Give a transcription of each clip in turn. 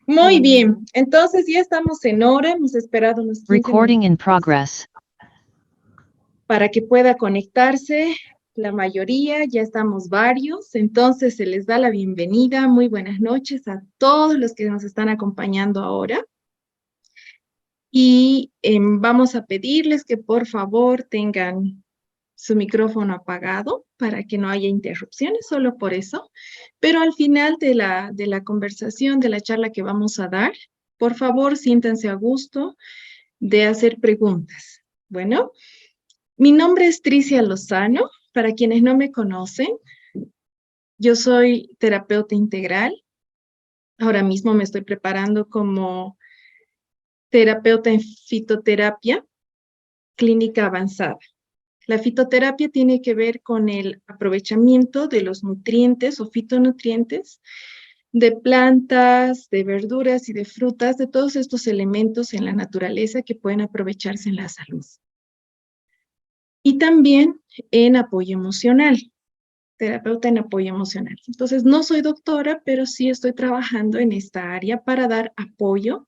Muy bien, entonces ya estamos en hora, hemos esperado unos 15 Recording in minutos progress. para que pueda conectarse la mayoría, ya estamos varios, entonces se les da la bienvenida, muy buenas noches a todos los que nos están acompañando ahora. Y vamos a pedirles que por favor tengan su micrófono apagado para que no haya interrupciones, solo por eso. Pero al final de la conversación, de la charla que vamos a dar, por favor siéntanse a gusto de hacer preguntas. Bueno, mi nombre es Tricia Lozano. Para quienes no me conocen, yo soy terapeuta integral. Ahora mismo me estoy preparando como terapeuta en fitoterapia clínica avanzada. La fitoterapia tiene que ver con el aprovechamiento de los nutrientes o fitonutrientes de plantas, de verduras y de frutas, de todos estos elementos en la naturaleza que pueden aprovecharse en la salud. Y también en apoyo emocional, terapeuta en apoyo emocional. Entonces, no soy doctora, pero sí estoy trabajando en esta área para dar apoyo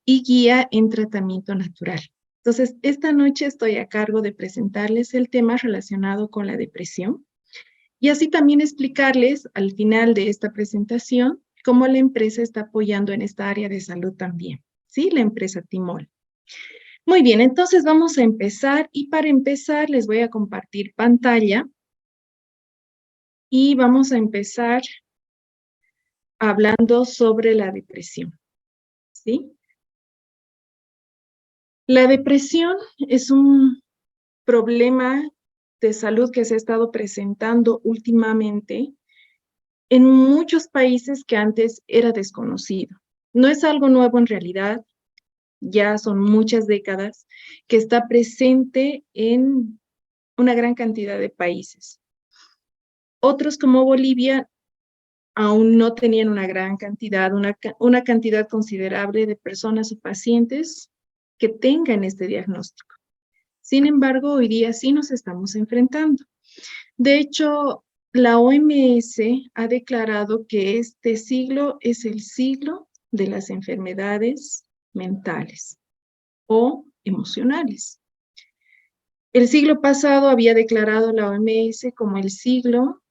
y guía en tratamiento natural. Entonces, esta noche estoy a cargo de presentarles el tema relacionado con la depresión y así también explicarles al final de esta presentación cómo la empresa está apoyando en esta área de salud también, ¿sí? La empresa Timol. Muy bien, entonces vamos a empezar y para empezar les voy a compartir pantalla y vamos a empezar hablando sobre la depresión, ¿sí? La depresión es un problema de salud que se ha estado presentando últimamente en muchos países que antes era desconocido. No es algo nuevo en realidad, ya son muchas décadas que está presente en una gran cantidad de países. Otros como Bolivia aún no tenían una gran cantidad, una cantidad considerable de personas o pacientes que tengan este diagnóstico. Sin embargo, hoy día sí nos estamos enfrentando. De hecho, la OMS ha declarado que este siglo es el siglo de las enfermedades mentales o emocionales. El siglo pasado había declarado la OMS como el siglo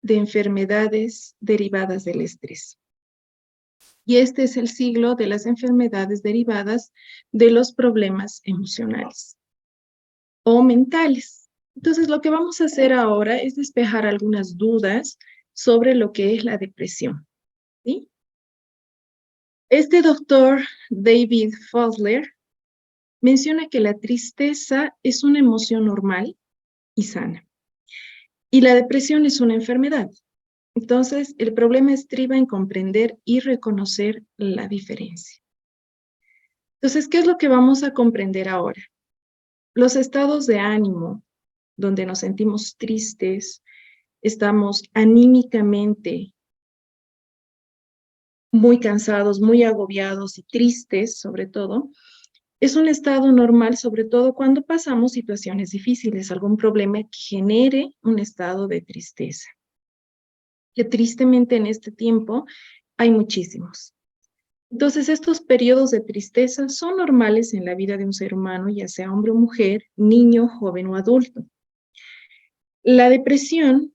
de enfermedades derivadas del estrés. Y este es el siglo de las enfermedades derivadas de los problemas emocionales o mentales. Entonces, lo que vamos a hacer ahora es despejar algunas dudas sobre lo que es la depresión, ¿sí? Este doctor David Fosler menciona que la tristeza es una emoción normal y sana, y la depresión es una enfermedad. Entonces, el problema estriba en comprender y reconocer la diferencia. Entonces, ¿qué es lo que vamos a comprender ahora? Los estados de ánimo, donde nos sentimos tristes, estamos anímicamente muy cansados, muy agobiados y tristes, sobre todo, es un estado normal, sobre todo cuando pasamos situaciones difíciles, algún problema que genere un estado de tristeza. Que tristemente en este tiempo hay muchísimos. Entonces, estos periodos de tristeza son normales en la vida de un ser humano, ya sea hombre o mujer, niño, joven o adulto. La depresión,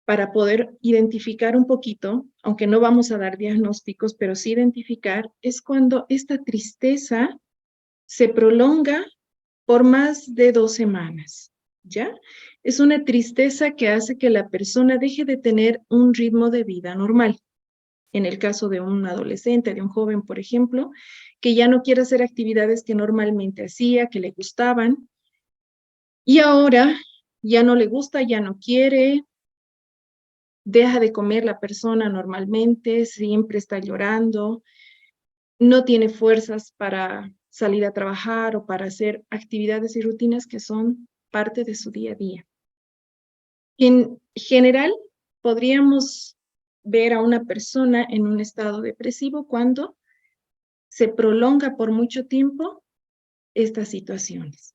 para poder identificar un poquito, aunque no vamos a dar diagnósticos, pero sí identificar, es cuando esta tristeza se prolonga por más de 2 semanas, ¿ya? Es una tristeza que hace que la persona deje de tener un ritmo de vida normal. En el caso de un adolescente, de un joven, por ejemplo, que ya no quiere hacer actividades que normalmente hacía, que le gustaban, y ahora ya no le gusta, ya no quiere, deja de comer la persona normalmente, siempre está llorando, no tiene fuerzas para salir a trabajar o para hacer actividades y rutinas que son parte de su día a día. En general, podríamos ver a una persona en un estado depresivo cuando se prolonga por mucho tiempo estas situaciones.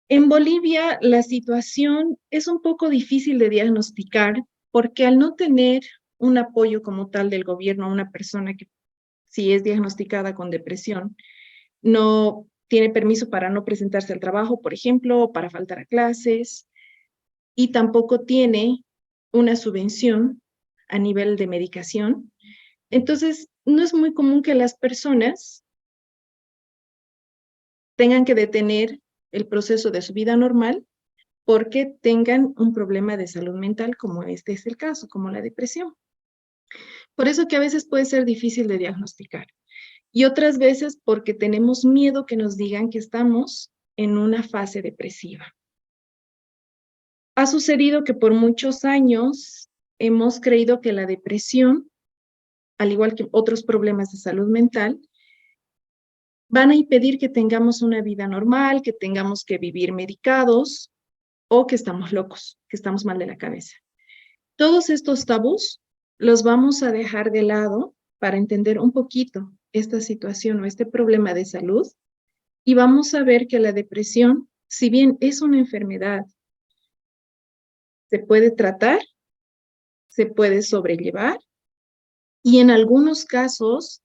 En Bolivia, la situación es un poco difícil de diagnosticar porque al no tener un apoyo como tal del gobierno a una persona que si es diagnosticada con depresión, no tiene permiso para no presentarse al trabajo, por ejemplo, o para faltar a clases, y tampoco tiene una subvención a nivel de medicación. Entonces, no es muy común que las personas tengan que detener el proceso de su vida normal porque tengan un problema de salud mental, como este es el caso, como la depresión. Por eso que a veces puede ser difícil de diagnosticar. Y otras veces porque tenemos miedo que nos digan que estamos en una fase depresiva. Ha sucedido que por muchos años hemos creído que la depresión, al igual que otros problemas de salud mental, van a impedir que tengamos una vida normal, que tengamos que vivir medicados o que estamos locos, que estamos mal de la cabeza. Todos estos tabús los vamos a dejar de lado para entender un poquito esta situación o este problema de salud y vamos a ver que la depresión, si bien es una enfermedad, se puede tratar, se puede sobrellevar y en algunos casos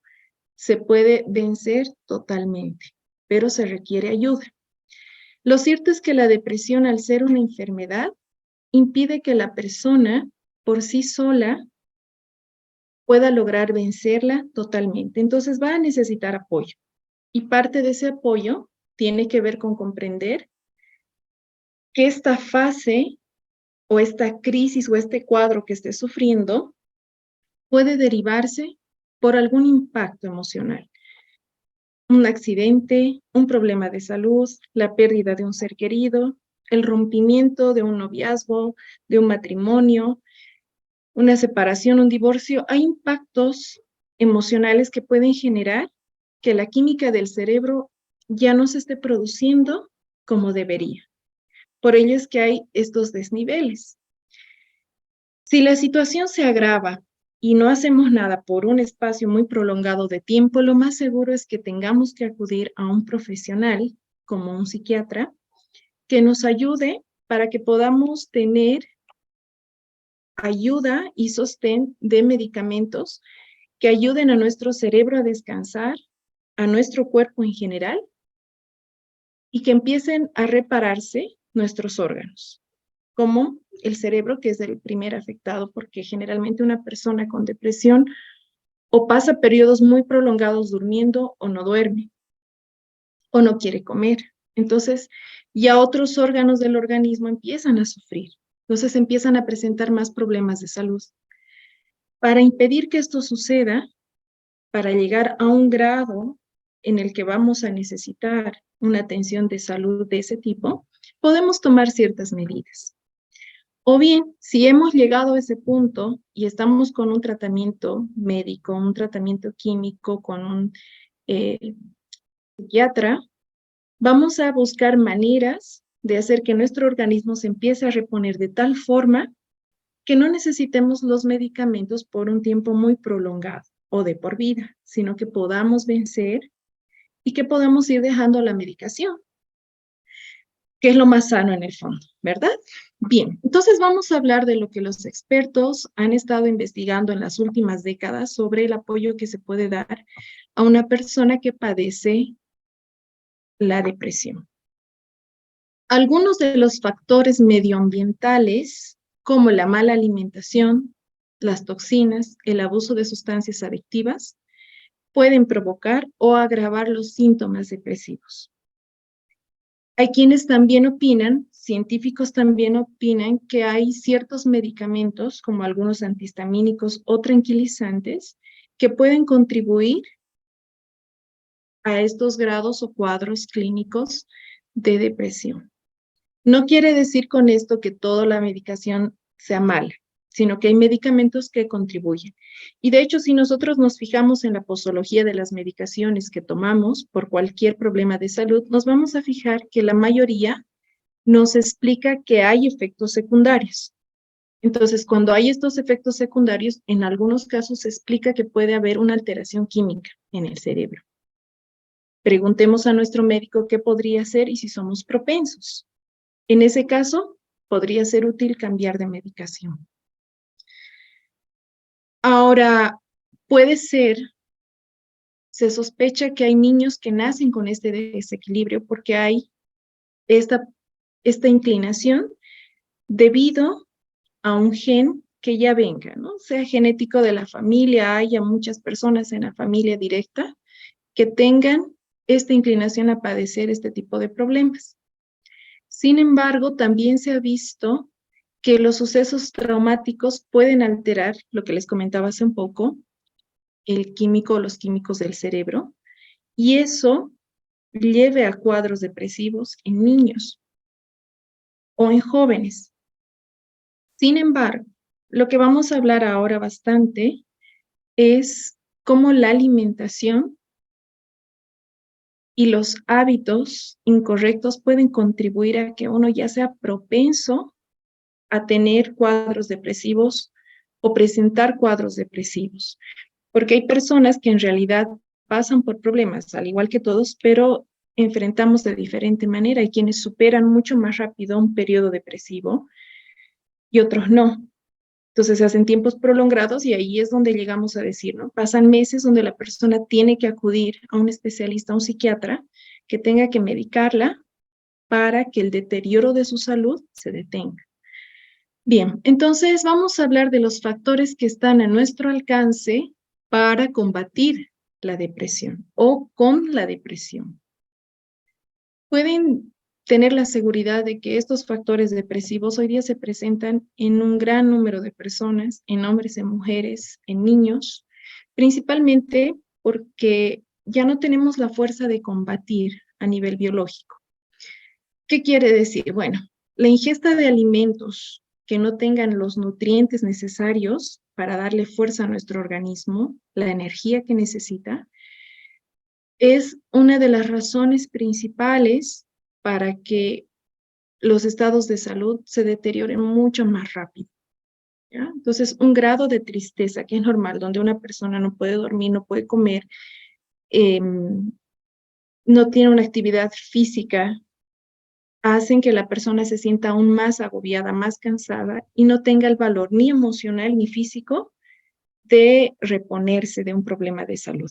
se puede vencer totalmente, pero se requiere ayuda. Lo cierto es que la depresión, al ser una enfermedad, impide que la persona por sí sola pueda lograr vencerla totalmente. Entonces va a necesitar apoyo. Y parte de ese apoyo tiene que ver con comprender que esta fase o esta crisis o este cuadro que esté sufriendo puede derivarse por algún impacto emocional. Un accidente, un problema de salud, la pérdida de un ser querido, el rompimiento de un noviazgo, de un matrimonio, una separación, un divorcio. Hay impactos emocionales que pueden generar que la química del cerebro ya no se esté produciendo como debería. Por ello es que hay estos desniveles. Si la situación se agrava y no hacemos nada por un espacio muy prolongado de tiempo, lo más seguro es que tengamos que acudir a un profesional, como un psiquiatra, que nos ayude para que podamos tener ayuda y sostén de medicamentos que ayuden a nuestro cerebro a descansar, a nuestro cuerpo en general, y que empiecen a repararse nuestros órganos, como el cerebro, que es el primer afectado, porque generalmente una persona con depresión o pasa periodos muy prolongados durmiendo o no duerme o no quiere comer. Entonces, ya otros órganos del organismo empiezan a sufrir. Entonces, empiezan a presentar más problemas de salud. Para impedir que esto suceda, para llegar a un grado en el que vamos a necesitar una atención de salud de ese tipo, podemos tomar ciertas medidas. O bien, si hemos llegado a ese punto y estamos con un tratamiento médico, un tratamiento químico, con un psiquiatra, vamos a buscar maneras de hacer que nuestro organismo se empiece a reponer de tal forma que no necesitemos los medicamentos por un tiempo muy prolongado o de por vida, sino que podamos vencer y que podamos ir dejando la medicación, que es lo más sano en el fondo, ¿verdad? Bien, entonces vamos a hablar de lo que los expertos han estado investigando en las últimas décadas sobre el apoyo que se puede dar a una persona que padece la depresión. Algunos de los factores medioambientales, como la mala alimentación, las toxinas, el abuso de sustancias adictivas, pueden provocar o agravar los síntomas depresivos. Hay quienes también opinan, científicos también opinan que hay ciertos medicamentos, como algunos antihistamínicos o tranquilizantes, que pueden contribuir a estos grados o cuadros clínicos de depresión. No quiere decir con esto que toda la medicación sea mala, sino que hay medicamentos que contribuyen. Y de hecho, si nosotros nos fijamos en la posología de las medicaciones que tomamos por cualquier problema de salud, nos vamos a fijar que la mayoría nos explica que hay efectos secundarios. Entonces, cuando hay estos efectos secundarios, en algunos casos se explica que puede haber una alteración química en el cerebro. Preguntemos a nuestro médico qué podría ser y si somos propensos. En ese caso, podría ser útil cambiar de medicación. Ahora, puede ser, se sospecha que hay niños que nacen con este desequilibrio porque hay esta, esta inclinación debido a un gen que ya venga, ¿no? Sea genético de la familia, haya muchas personas en la familia directa que tengan esta inclinación a padecer este tipo de problemas. Sin embargo, también se ha visto que los sucesos traumáticos pueden alterar, lo que les comentaba hace un poco, el químico o los químicos del cerebro, y eso lleve a cuadros depresivos en niños o en jóvenes. Sin embargo, lo que vamos a hablar ahora bastante es cómo la alimentación y los hábitos incorrectos pueden contribuir a que uno ya sea propenso a tener cuadros depresivos o presentar cuadros depresivos. Porque hay personas que en realidad pasan por problemas, al igual que todos, pero enfrentamos de diferente manera. Hay quienes superan mucho más rápido un periodo depresivo y otros no. Entonces se hacen tiempos prolongados y ahí es donde llegamos a decir, ¿no? Pasan meses donde la persona tiene que acudir a un especialista, a un psiquiatra, que tenga que medicarla para que el deterioro de su salud se detenga. Bien, entonces vamos a hablar de los factores que están a nuestro alcance para combatir la depresión o con la depresión. Pueden tener la seguridad de que estos factores depresivos hoy día se presentan en un gran número de personas, en hombres, en mujeres, en niños, principalmente porque ya no tenemos la fuerza de combatir a nivel biológico. ¿Qué quiere decir? Bueno, la ingesta de alimentos que no tengan los nutrientes necesarios para darle fuerza a nuestro organismo, la energía que necesita, es una de las razones principales para que los estados de salud se deterioren mucho más rápido. ¿Ya? Entonces, un grado de tristeza que es normal, donde una persona no puede dormir, no puede comer, eh, no tiene una actividad física, hacen que la persona se sienta aún más agobiada, más cansada y no tenga el valor ni emocional ni físico de reponerse de un problema de salud.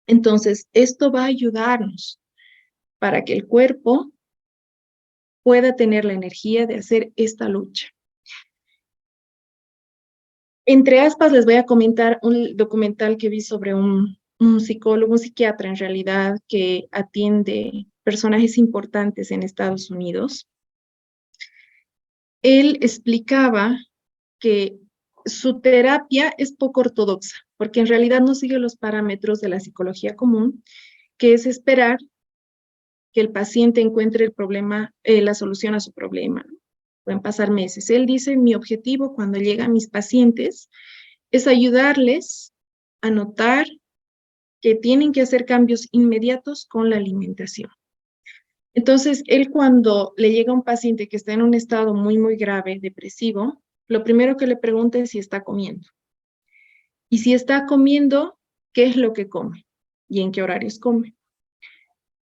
Entonces, esto va a ayudarnos para que el cuerpo pueda tener la energía de hacer esta lucha. Entre aspas, les voy a comentar un documental que vi sobre un psicólogo, un psiquiatra en realidad, que atiende personajes importantes en Estados Unidos. Él explicaba que su terapia es poco ortodoxa, porque en realidad no sigue los parámetros de la psicología común, que es esperar que el paciente encuentre el problema, la solución a su problema. Pueden pasar meses. Él dice, mi objetivo cuando llegan mis pacientes es ayudarles a notar que tienen que hacer cambios inmediatos con la alimentación. Entonces, él cuando le llega un paciente que está en un estado muy, muy grave, depresivo, lo primero que le pregunta es si está comiendo. Y si está comiendo, ¿qué es lo que come? ¿Y en qué horarios come?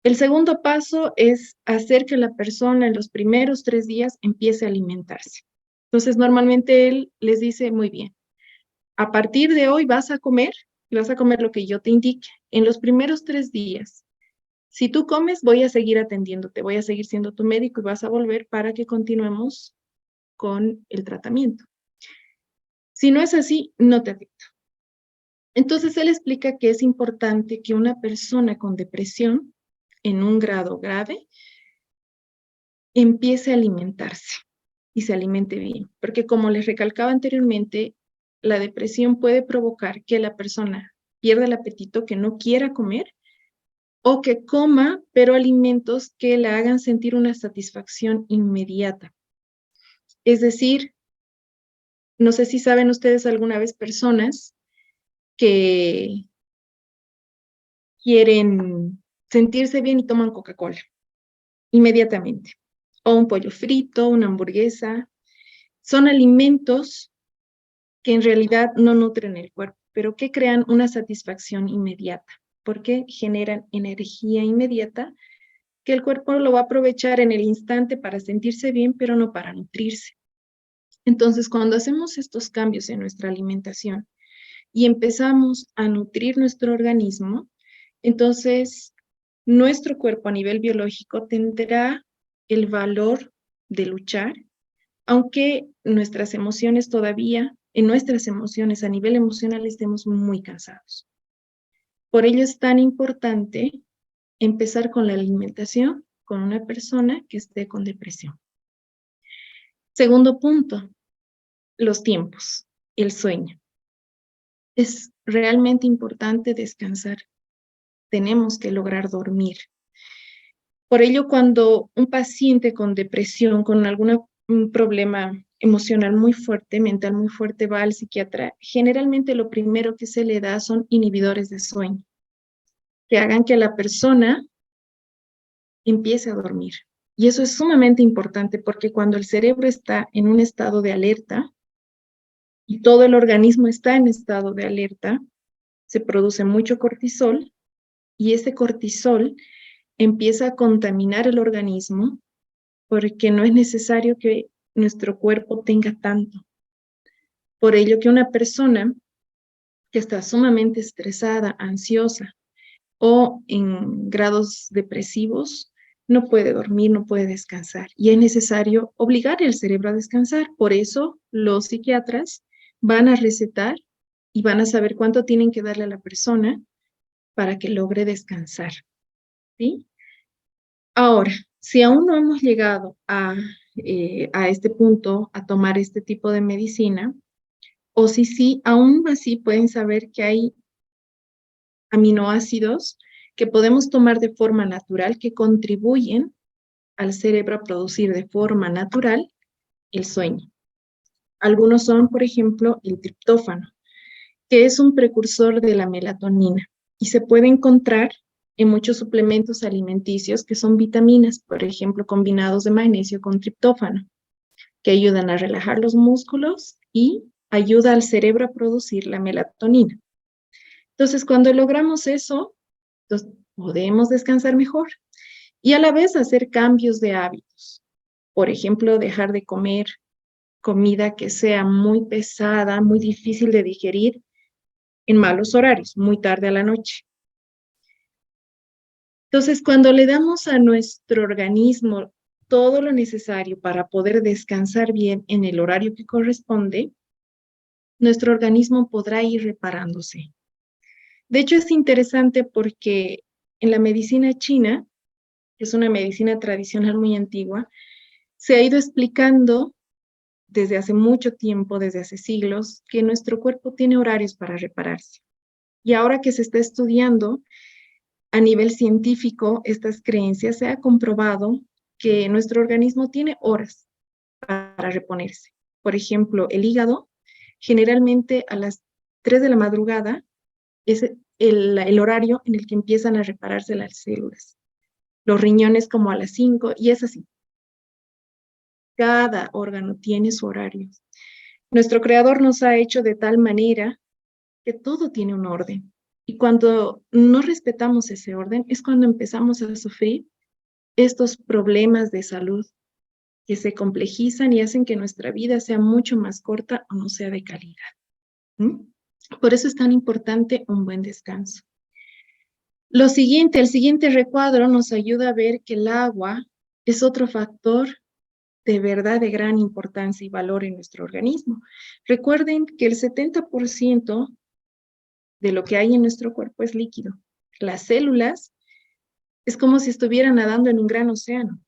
El segundo paso es hacer que la persona en los primeros 3 días empiece a alimentarse. Entonces, normalmente él les dice, muy bien, a partir de hoy vas a comer lo que yo te indique. En los primeros 3 días, si tú comes, voy a seguir atendiéndote, voy a seguir siendo tu médico y vas a volver para que continuemos con el tratamiento. Si no es así, no te afecta. Entonces, él explica que es importante que una persona con depresión en un grado grave empiece a alimentarse y se alimente bien, porque como les recalcaba anteriormente, la depresión puede provocar que la persona pierda el apetito, que no quiera comer, o que coma, pero alimentos que le hagan sentir una satisfacción inmediata. Es decir, no sé si saben ustedes alguna vez personas que quieren sentirse bien y toman Coca-Cola inmediatamente, o un pollo frito, una hamburguesa. Son alimentos que en realidad no nutren el cuerpo, pero que crean una satisfacción inmediata, porque generan energía inmediata que el cuerpo lo va a aprovechar en el instante para sentirse bien, pero no para nutrirse. Entonces, cuando hacemos estos cambios en nuestra alimentación y empezamos a nutrir nuestro organismo, entonces nuestro cuerpo a nivel biológico tendrá el valor de luchar, aunque nuestras emociones todavía, en nuestras emociones a nivel emocional estemos muy cansados. Por ello es tan importante empezar con la alimentación con una persona que esté con depresión. Segundo punto, los tiempos, el sueño. Es realmente importante descansar. Tenemos que lograr dormir. Por ello, cuando un paciente con depresión, con algún problema emocional muy fuerte, mental muy fuerte, va al psiquiatra, generalmente lo primero que se le da son inhibidores de sueño, que hagan que la persona empiece a dormir. Y eso es sumamente importante porque cuando el cerebro está en un estado de alerta y todo el organismo está en estado de alerta, se produce mucho cortisol y ese cortisol empieza a contaminar el organismo porque no es necesario que nuestro cuerpo tenga tanto. Por ello que una persona que está sumamente estresada, ansiosa o en grados depresivos, no puede dormir, no puede descansar. Y es necesario obligar al cerebro a descansar. Por eso los psiquiatras van a recetar y van a saber cuánto tienen que darle a la persona para que logre descansar. ¿Sí? Ahora, si aún no hemos llegado a este punto, a tomar este tipo de medicina, o si sí, aún así pueden saber que hay aminoácidos que podemos tomar de forma natural que contribuyen al cerebro a producir de forma natural el sueño. Algunos son, por ejemplo, el triptófano, que es un precursor de la melatonina y se puede encontrar en muchos suplementos alimenticios que son vitaminas, por ejemplo, combinados de magnesio con triptófano, que ayudan a relajar los músculos y ayuda al cerebro a producir la melatonina. Entonces, cuando logramos eso, entonces, podemos descansar mejor y a la vez hacer cambios de hábitos. Por ejemplo, dejar de comer comida que sea muy pesada, muy difícil de digerir en malos horarios, muy tarde a la noche. Entonces, cuando le damos a nuestro organismo todo lo necesario para poder descansar bien en el horario que corresponde, nuestro organismo podrá ir reparándose. De hecho, es interesante porque en la medicina china, que es una medicina tradicional muy antigua, se ha ido explicando desde hace mucho tiempo, desde hace siglos, que nuestro cuerpo tiene horarios para repararse. Y ahora que se está estudiando a nivel científico estas creencias, se ha comprobado que nuestro organismo tiene horas para reponerse. Por ejemplo, el hígado, generalmente a las 3 de la madrugada, es el horario en el que empiezan a repararse las células. Los riñones como a las 5, y es así. Cada órgano tiene su horario. Nuestro creador nos ha hecho de tal manera que todo tiene un orden. Y cuando no respetamos ese orden, es cuando empezamos a sufrir estos problemas de salud que se complejizan y hacen que nuestra vida sea mucho más corta o no sea de calidad. ¿Mm? Por eso es tan importante un buen descanso. El siguiente recuadro nos ayuda a ver que el agua es otro factor de verdad de gran importancia y valor en nuestro organismo. Recuerden que el 70% de lo que hay en nuestro cuerpo es líquido. Las células es como si estuvieran nadando en un gran océano.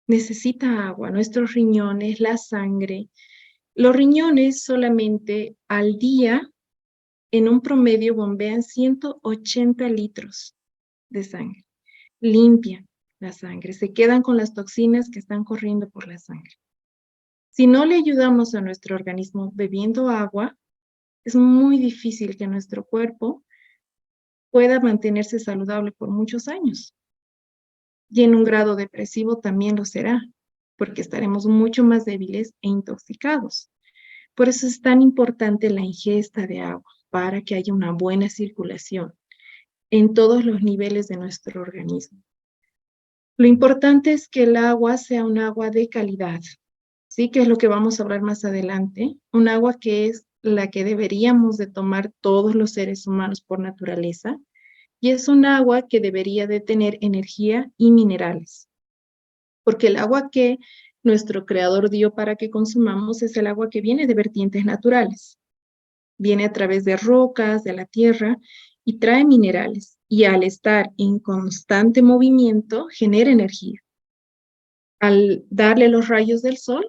Necesita agua, nuestros riñones, la sangre. Los riñones solamente al día, en un promedio, bombean 180 litros de sangre. Limpian la sangre, se quedan con las toxinas que están corriendo por la sangre. Si no le ayudamos a nuestro organismo bebiendo agua, es muy difícil que nuestro cuerpo pueda mantenerse saludable por muchos años. Y en un grado depresivo también lo será, porque estaremos mucho más débiles e intoxicados. Por eso es tan importante la ingesta de agua, para que haya una buena circulación en todos los niveles de nuestro organismo. Lo importante es que el agua sea un agua de calidad, ¿sí? Que es lo que vamos a hablar más adelante. Un agua que es la que deberíamos de tomar todos los seres humanos por naturaleza, y es un agua que debería de tener energía y minerales, porque el agua que nuestro creador dio para que consumamos es el agua que viene de vertientes naturales. Viene a través de rocas, de la tierra, y trae minerales. Y al estar en constante movimiento, genera energía. Al darle los rayos del sol,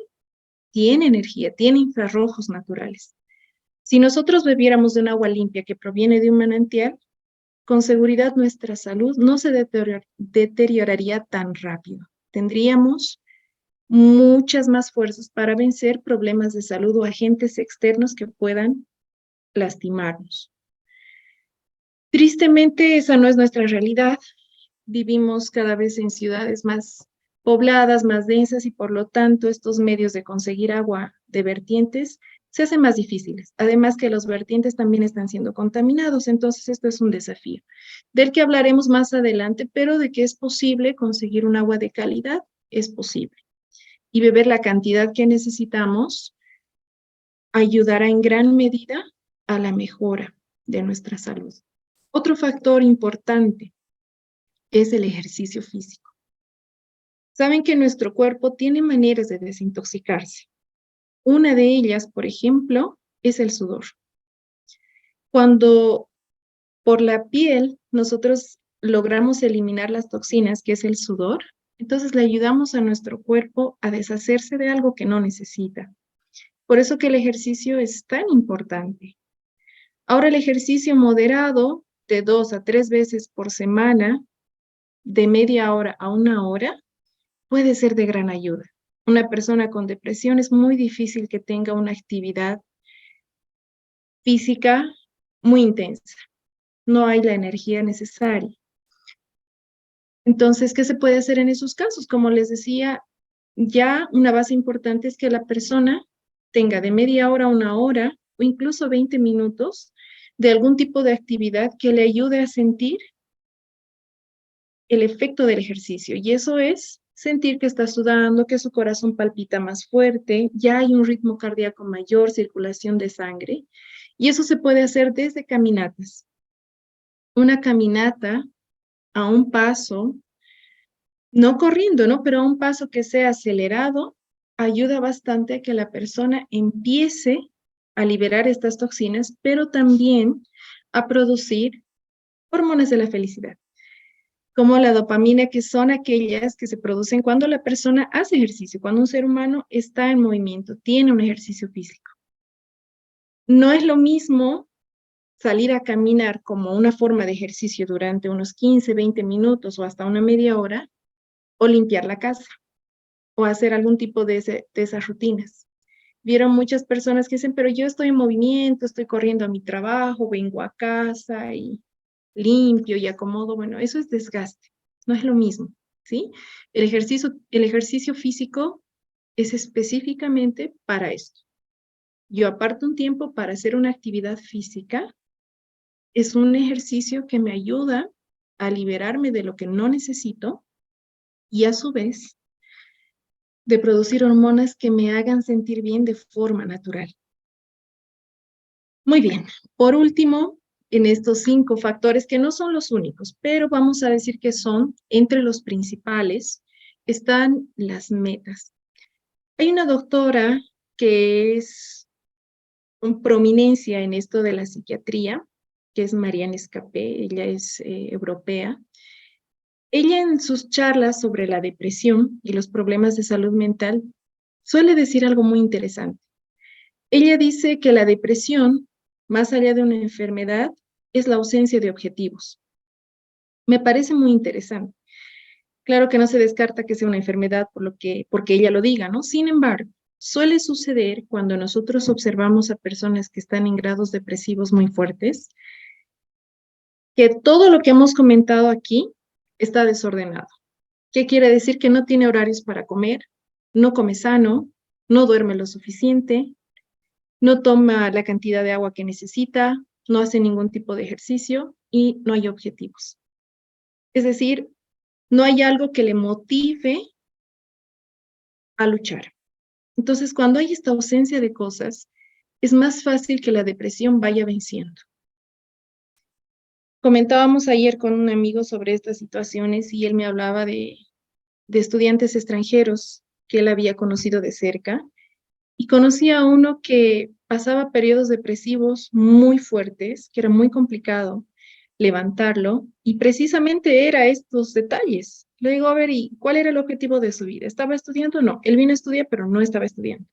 tiene energía, tiene infrarrojos naturales. Si nosotros bebiéramos de un agua limpia que proviene de un manantial, con seguridad nuestra salud no se deterioraría tan rápido. Tendríamos muchas más fuerzas para vencer problemas de salud o agentes externos que puedan lastimarnos. Tristemente, esa no es nuestra realidad. Vivimos cada vez en ciudades más pobladas, más densas, y por lo tanto estos medios de conseguir agua de vertientes se hacen más difíciles. Además que los vertientes también están siendo contaminados, entonces esto es un desafío del que hablaremos más adelante, pero de que es posible conseguir un agua de calidad, es posible. Y beber la cantidad que necesitamos ayudará en gran medida a la mejora de nuestra salud. Otro factor importante es el ejercicio físico. Saben que nuestro cuerpo tiene maneras de desintoxicarse. Una de ellas, por ejemplo, es el sudor. Cuando por la piel nosotros logramos eliminar las toxinas, que es el sudor, entonces le ayudamos a nuestro cuerpo a deshacerse de algo que no necesita. Por eso que el ejercicio es tan importante. Ahora el ejercicio moderado de 2 a 3 veces por semana, de media hora a 1 hora, puede ser de gran ayuda. Una persona con depresión es muy difícil que tenga una actividad física muy intensa. No hay la energía necesaria. Entonces, ¿qué se puede hacer en esos casos? Como les decía, ya una base importante es que la persona tenga de media hora a 1 hora o incluso 20 minutos de algún tipo de actividad que le ayude a sentir el efecto del ejercicio. Y eso es sentir que está sudando, que su corazón palpita más fuerte, ya hay un ritmo cardíaco mayor, circulación de sangre. Y eso se puede hacer desde caminatas. Una caminata a un paso, no corriendo, ¿no? Pero a un paso que sea acelerado, ayuda bastante a que la persona empiece a liberar estas toxinas, pero también a producir hormonas de la felicidad, como la dopamina, que son aquellas que se producen cuando la persona hace ejercicio, cuando un ser humano está en movimiento, tiene un ejercicio físico. No es lo mismo salir a caminar como una forma de ejercicio durante unos 15, 20 minutos o hasta una media hora, o limpiar la casa, o hacer algún tipo de esas rutinas. Vieron muchas personas que dicen, pero yo estoy en movimiento, estoy corriendo a mi trabajo, vengo a casa y limpio y acomodo. Bueno, eso es desgaste, no es lo mismo, ¿sí? El ejercicio físico es específicamente para esto. Yo aparto un tiempo para hacer una actividad física. Es un ejercicio que me ayuda a liberarme de lo que no necesito y a su vez de producir hormonas que me hagan sentir bien de forma natural. Muy bien, por último, en estos 5 factores, que no son los únicos, pero vamos a decir que son entre los principales, están las metas. Hay una doctora que es una prominencia en esto de la psiquiatría, que es Marianne Escapé, ella es europea. Ella en sus charlas sobre la depresión y los problemas de salud mental suele decir algo muy interesante. Ella dice que la depresión, más allá de una enfermedad, es la ausencia de objetivos. Me parece muy interesante. Claro que no se descarta que sea una enfermedad porque ella lo diga, ¿no? Sin embargo, suele suceder cuando nosotros observamos a personas que están en grados depresivos muy fuertes, que todo lo que hemos comentado aquí está desordenado. ¿Qué quiere decir? Que no tiene horarios para comer, no come sano, no duerme lo suficiente, no toma la cantidad de agua que necesita, no hace ningún tipo de ejercicio y no hay objetivos. Es decir, no hay algo que le motive a luchar. Entonces, cuando hay esta ausencia de cosas, es más fácil que la depresión vaya venciendo. Comentábamos ayer con un amigo sobre estas situaciones y él me hablaba de estudiantes extranjeros que él había conocido de cerca y conocía a uno que pasaba periodos depresivos muy fuertes, que era muy complicado levantarlo, y precisamente era estos detalles. Le digo, a ver, ¿y cuál era el objetivo de su vida? ¿Estaba estudiando? No, él vino a estudiar, pero no estaba estudiando.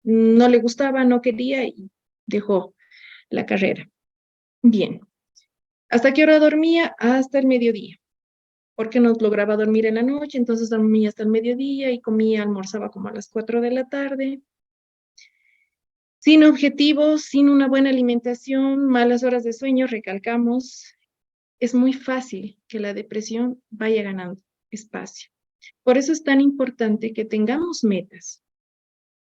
No le gustaba, no quería y dejó la carrera. Bien. ¿Hasta qué hora dormía? Hasta el mediodía, porque no lograba dormir en la noche, entonces dormía hasta el mediodía y comía, almorzaba como a las 4 de la tarde. Sin objetivos, sin una buena alimentación, malas horas de sueño, recalcamos, es muy fácil que la depresión vaya ganando espacio. Por eso es tan importante que tengamos metas,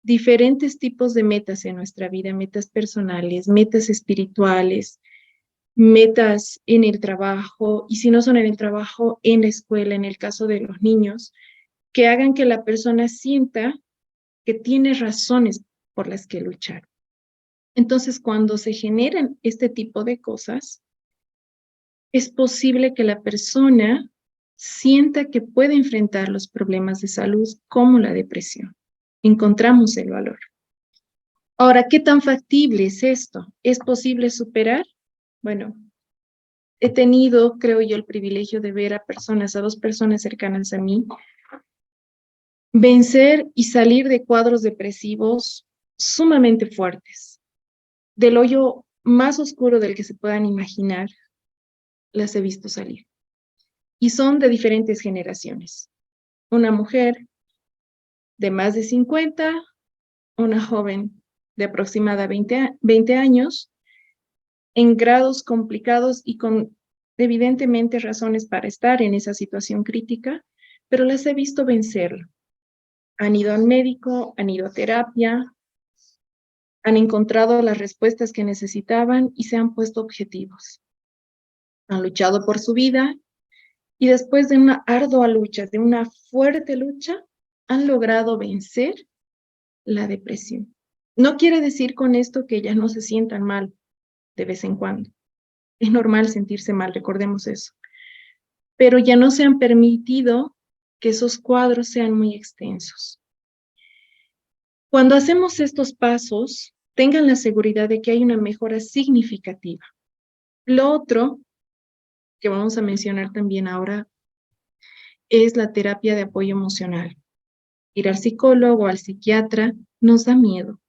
diferentes tipos de metas en nuestra vida, metas personales, metas espirituales, metas en el trabajo, y si no son en el trabajo, en la escuela, en el caso de los niños, que hagan que la persona sienta que tiene razones por las que luchar. Entonces, cuando se generan este tipo de cosas, es posible que la persona sienta que puede enfrentar los problemas de salud como la depresión. Encontramos el valor. Ahora, ¿qué tan factible es esto? ¿Es posible superar? Bueno, he tenido, creo yo, el privilegio de ver a personas, a dos personas cercanas a mí, vencer y salir de cuadros depresivos sumamente fuertes, del hoyo más oscuro del que se puedan imaginar, las he visto salir. Y son de diferentes generaciones. Una mujer de más de 50, una joven de aproximadamente 20 años, en grados complicados y con evidentemente razones para estar en esa situación crítica, pero las he visto vencerlo. Han ido al médico, han ido a terapia, han encontrado las respuestas que necesitaban y se han puesto objetivos. Han luchado por su vida y después de una ardua lucha, de una fuerte lucha, han logrado vencer la depresión. No quiere decir con esto que ellas no se sientan mal de vez en cuando. Es normal sentirse mal, recordemos eso. Pero ya no se han permitido que esos cuadros sean muy extensos. Cuando hacemos estos pasos, tengan la seguridad de que hay una mejora significativa. Lo otro que vamos a mencionar también ahora es la terapia de apoyo emocional. Ir al psicólogo, al psiquiatra, nos da miedo.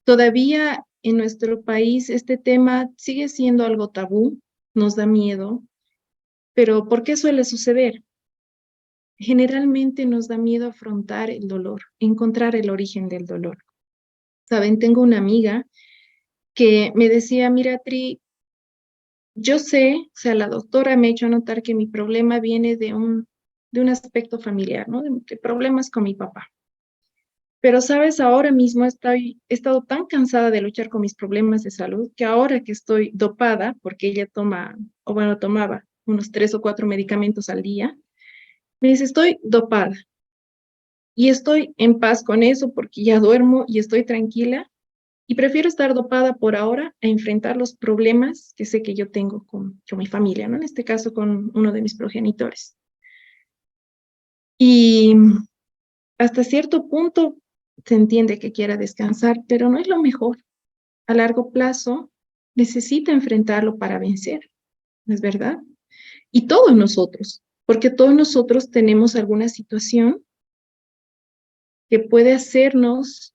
Todavía en nuestro país este tema sigue siendo algo tabú, nos da miedo, pero ¿por qué suele suceder? Generalmente nos da miedo afrontar el dolor, encontrar el origen del dolor. Saben, tengo una amiga que me decía, mira, Tri, yo sé, o sea, la doctora me ha hecho notar que mi problema viene de un aspecto familiar, ¿no? De problemas con mi papá. Pero, sabes, ahora mismo he estado tan cansada de luchar con mis problemas de salud que ahora que estoy dopada, porque ella toma, o bueno, tomaba unos 3 o 4 medicamentos al día, me dice, estoy dopada y estoy en paz con eso porque ya duermo y estoy tranquila y prefiero estar dopada por ahora a enfrentar los problemas que sé que yo tengo con mi familia, ¿no? En este caso con uno de mis progenitores. Y hasta cierto punto se entiende que quiera descansar, pero no es lo mejor. A largo plazo necesita enfrentarlo para vencer, ¿no es verdad? Y todos nosotros, porque todos nosotros tenemos alguna situación que puede hacernos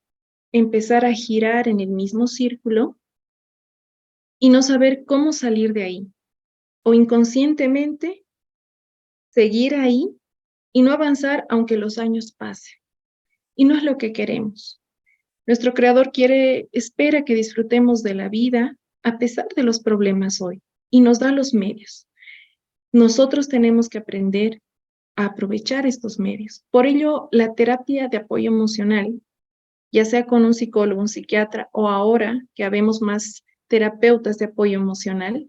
empezar a girar en el mismo círculo y no saber cómo salir de ahí, o inconscientemente seguir ahí y no avanzar aunque los años pasen. Y no es lo que queremos. Nuestro Creador espera que disfrutemos de la vida a pesar de los problemas hoy y nos da los medios. Nosotros tenemos que aprender a aprovechar estos medios. Por ello, la terapia de apoyo emocional, ya sea con un psicólogo, un psiquiatra o ahora que habemos más terapeutas de apoyo emocional,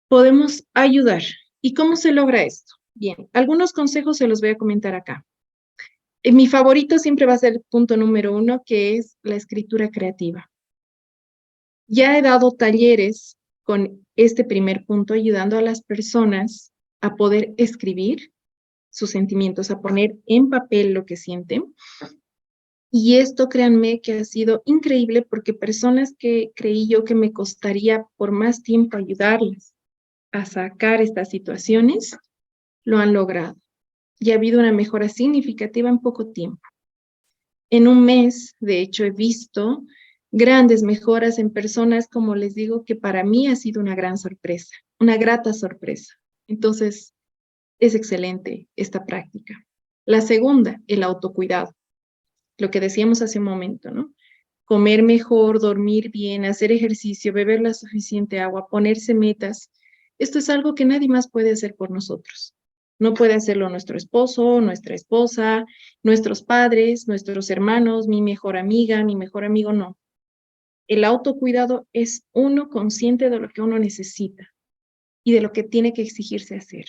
podemos ayudar. ¿Y cómo se logra esto? Bien, algunos consejos se los voy a comentar acá. Mi favorito siempre va a ser el punto número 1, que es la escritura creativa. Ya he dado talleres con este primer punto, ayudando a las personas a poder escribir sus sentimientos, a poner en papel lo que sienten. Y esto, créanme, que ha sido increíble porque personas que creí yo que me costaría por más tiempo ayudarles a sacar estas situaciones, lo han logrado. Y ha habido una mejora significativa en poco tiempo. En un mes, de hecho, he visto grandes mejoras en personas, como les digo, que para mí ha sido una gran sorpresa, una grata sorpresa. Entonces, es excelente esta práctica. La segunda, el autocuidado. Lo que decíamos hace un momento, ¿no? Comer mejor, dormir bien, hacer ejercicio, beber la suficiente agua, ponerse metas. Esto es algo que nadie más puede hacer por nosotros. No puede hacerlo nuestro esposo, nuestra esposa, nuestros padres, nuestros hermanos, mi mejor amiga, mi mejor amigo, no. El autocuidado es uno consciente de lo que uno necesita y de lo que tiene que exigirse hacer.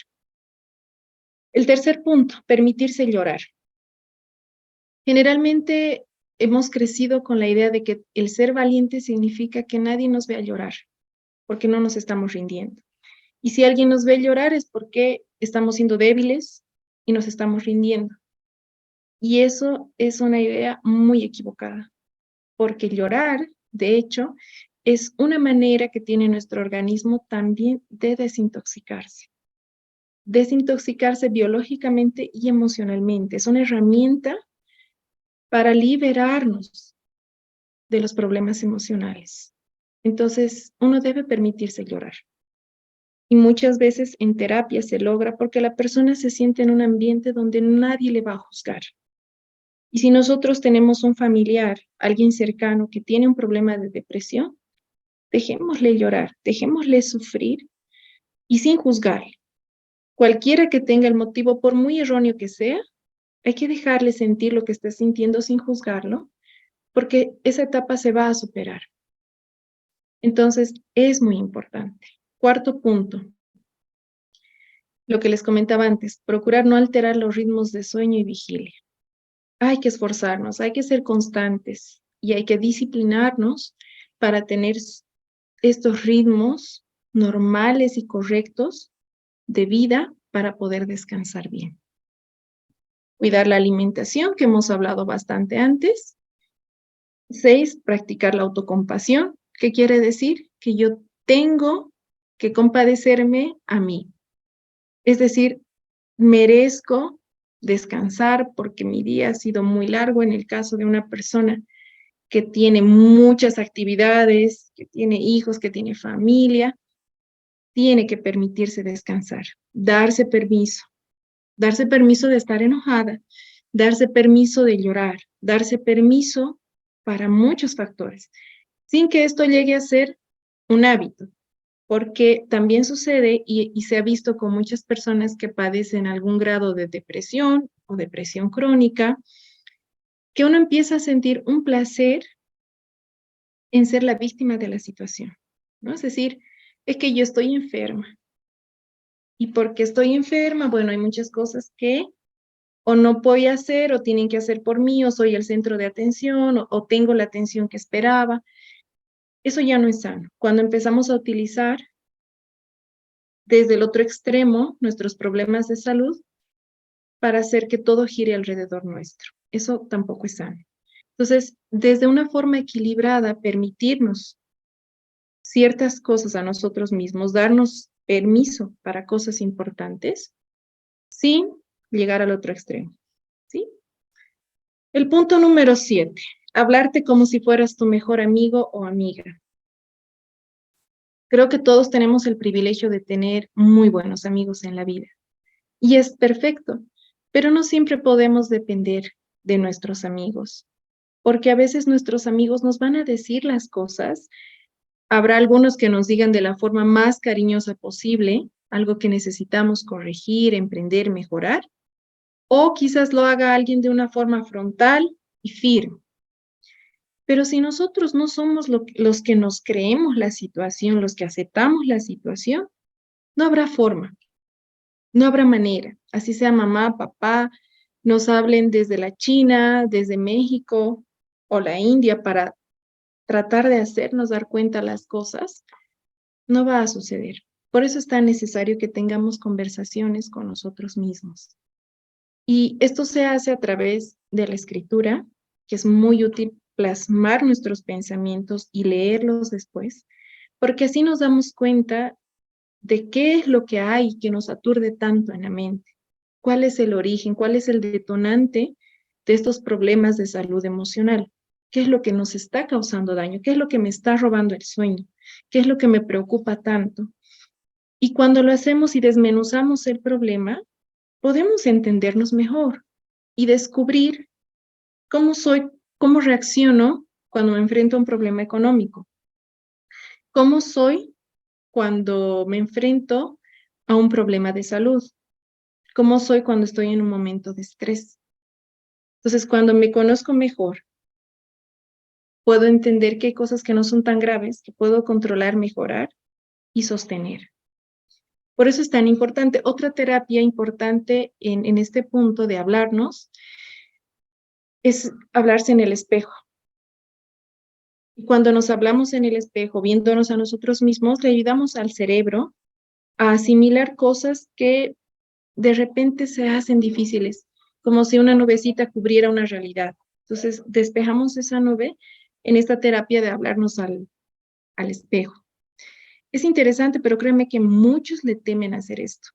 El tercer punto, permitirse llorar. Generalmente hemos crecido con la idea de que el ser valiente significa que nadie nos vea llorar, porque no nos estamos rindiendo. Y si alguien nos ve llorar es porque estamos siendo débiles y nos estamos rindiendo. Y eso es una idea muy equivocada, porque llorar, de hecho, es una manera que tiene nuestro organismo también de desintoxicarse. Desintoxicarse biológicamente y emocionalmente. Es una herramienta para liberarnos de los problemas emocionales. Entonces, uno debe permitirse llorar. Y muchas veces en terapia se logra porque la persona se siente en un ambiente donde nadie le va a juzgar. Y si nosotros tenemos un familiar, alguien cercano que tiene un problema de depresión, dejémosle llorar, dejémosle sufrir y sin juzgarle. Cualquiera que tenga el motivo, por muy erróneo que sea, hay que dejarle sentir lo que está sintiendo sin juzgarlo, porque esa etapa se va a superar. Entonces, es muy importante. Cuarto punto, lo que les comentaba antes, procurar no alterar los ritmos de sueño y vigilia. Hay que esforzarnos, hay que ser constantes y hay que disciplinarnos para tener estos ritmos normales y correctos de vida para poder descansar bien. Cuidar la alimentación, que hemos hablado bastante antes. 6, practicar la autocompasión. ¿Qué quiere decir? Que yo tengo que compadecerme a mí. Es decir, merezco descansar porque mi día ha sido muy largo en el caso de una persona que tiene muchas actividades, que tiene hijos, que tiene familia, tiene que permitirse descansar, darse permiso de estar enojada, darse permiso de llorar, darse permiso para muchos factores, sin que esto llegue a ser un hábito, porque también sucede y se ha visto con muchas personas que padecen algún grado de depresión o depresión crónica, que uno empieza a sentir un placer en ser la víctima de la situación, ¿no? Es decir, es que yo estoy enferma. Y porque estoy enferma, bueno, hay muchas cosas que o no voy a hacer o tienen que hacer por mí, o soy el centro de atención, o tengo la atención que esperaba. Eso ya no es sano. Cuando empezamos a utilizar desde el otro extremo nuestros problemas de salud para hacer que todo gire alrededor nuestro. Eso tampoco es sano. Entonces, desde una forma equilibrada, permitirnos ciertas cosas a nosotros mismos, darnos permiso para cosas importantes, sin llegar al otro extremo, ¿sí? El punto número 7, hablarte como si fueras tu mejor amigo o amiga. Creo que todos tenemos el privilegio de tener muy buenos amigos en la vida. Y es perfecto, pero no siempre podemos depender de nuestros amigos, porque a veces nuestros amigos nos van a decir las cosas. Habrá algunos que nos digan de la forma más cariñosa posible, algo que necesitamos corregir, emprender, mejorar, o quizás lo haga alguien de una forma frontal y firme. Pero si nosotros no somos los que nos creemos la situación, los que aceptamos la situación, no habrá forma, no habrá manera, así sea mamá, papá, nos hablen desde la China, desde México o la India para tratar de hacernos dar cuenta las cosas, no va a suceder. Por eso es tan necesario que tengamos conversaciones con nosotros mismos. Y esto se hace a través de la escritura, que es muy útil plasmar nuestros pensamientos y leerlos después, porque así nos damos cuenta de qué es lo que hay que nos aturde tanto en la mente, cuál es el origen, cuál es el detonante de estos problemas de salud emocional, qué es lo que nos está causando daño, qué es lo que me está robando el sueño, qué es lo que me preocupa tanto. Y cuando lo hacemos y desmenuzamos el problema, podemos entendernos mejor y descubrir cómo soy, cómo reacciono cuando me enfrento a un problema económico, cómo soy cuando me enfrento a un problema de salud, cómo soy cuando estoy en un momento de estrés. Entonces, cuando me conozco mejor, puedo entender que hay cosas que no son tan graves, que puedo controlar, mejorar y sostener. Por eso es tan importante. Otra terapia importante en este punto de hablarnos es hablarse en el espejo. Y cuando nos hablamos en el espejo, viéndonos a nosotros mismos, le ayudamos al cerebro a asimilar cosas que de repente se hacen difíciles, como si una nubecita cubriera una realidad. Entonces, despejamos esa nube en esta terapia de hablarnos al espejo. Es interesante, pero créeme que muchos le temen hacer esto.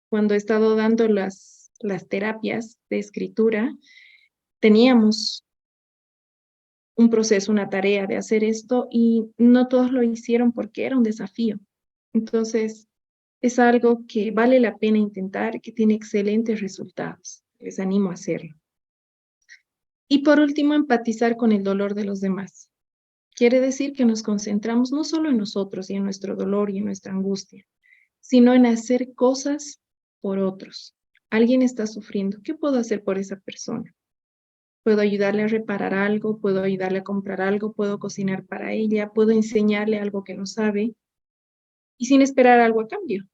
Cuando he estado dando las terapias de escritura, teníamos un proceso, una tarea de hacer esto y no todos lo hicieron porque era un desafío. Entonces, es algo que vale la pena intentar, que tiene excelentes resultados. Les animo a hacerlo. Y por último, empatizar con el dolor de los demás. Quiere decir que nos concentramos no solo en nosotros y en nuestro dolor y en nuestra angustia, sino en hacer cosas por otros. Alguien está sufriendo. ¿Qué puedo hacer por esa persona? Puedo ayudarle a reparar algo, puedo ayudarle a comprar algo, puedo cocinar para ella, puedo enseñarle algo que no sabe y sin esperar algo a cambio.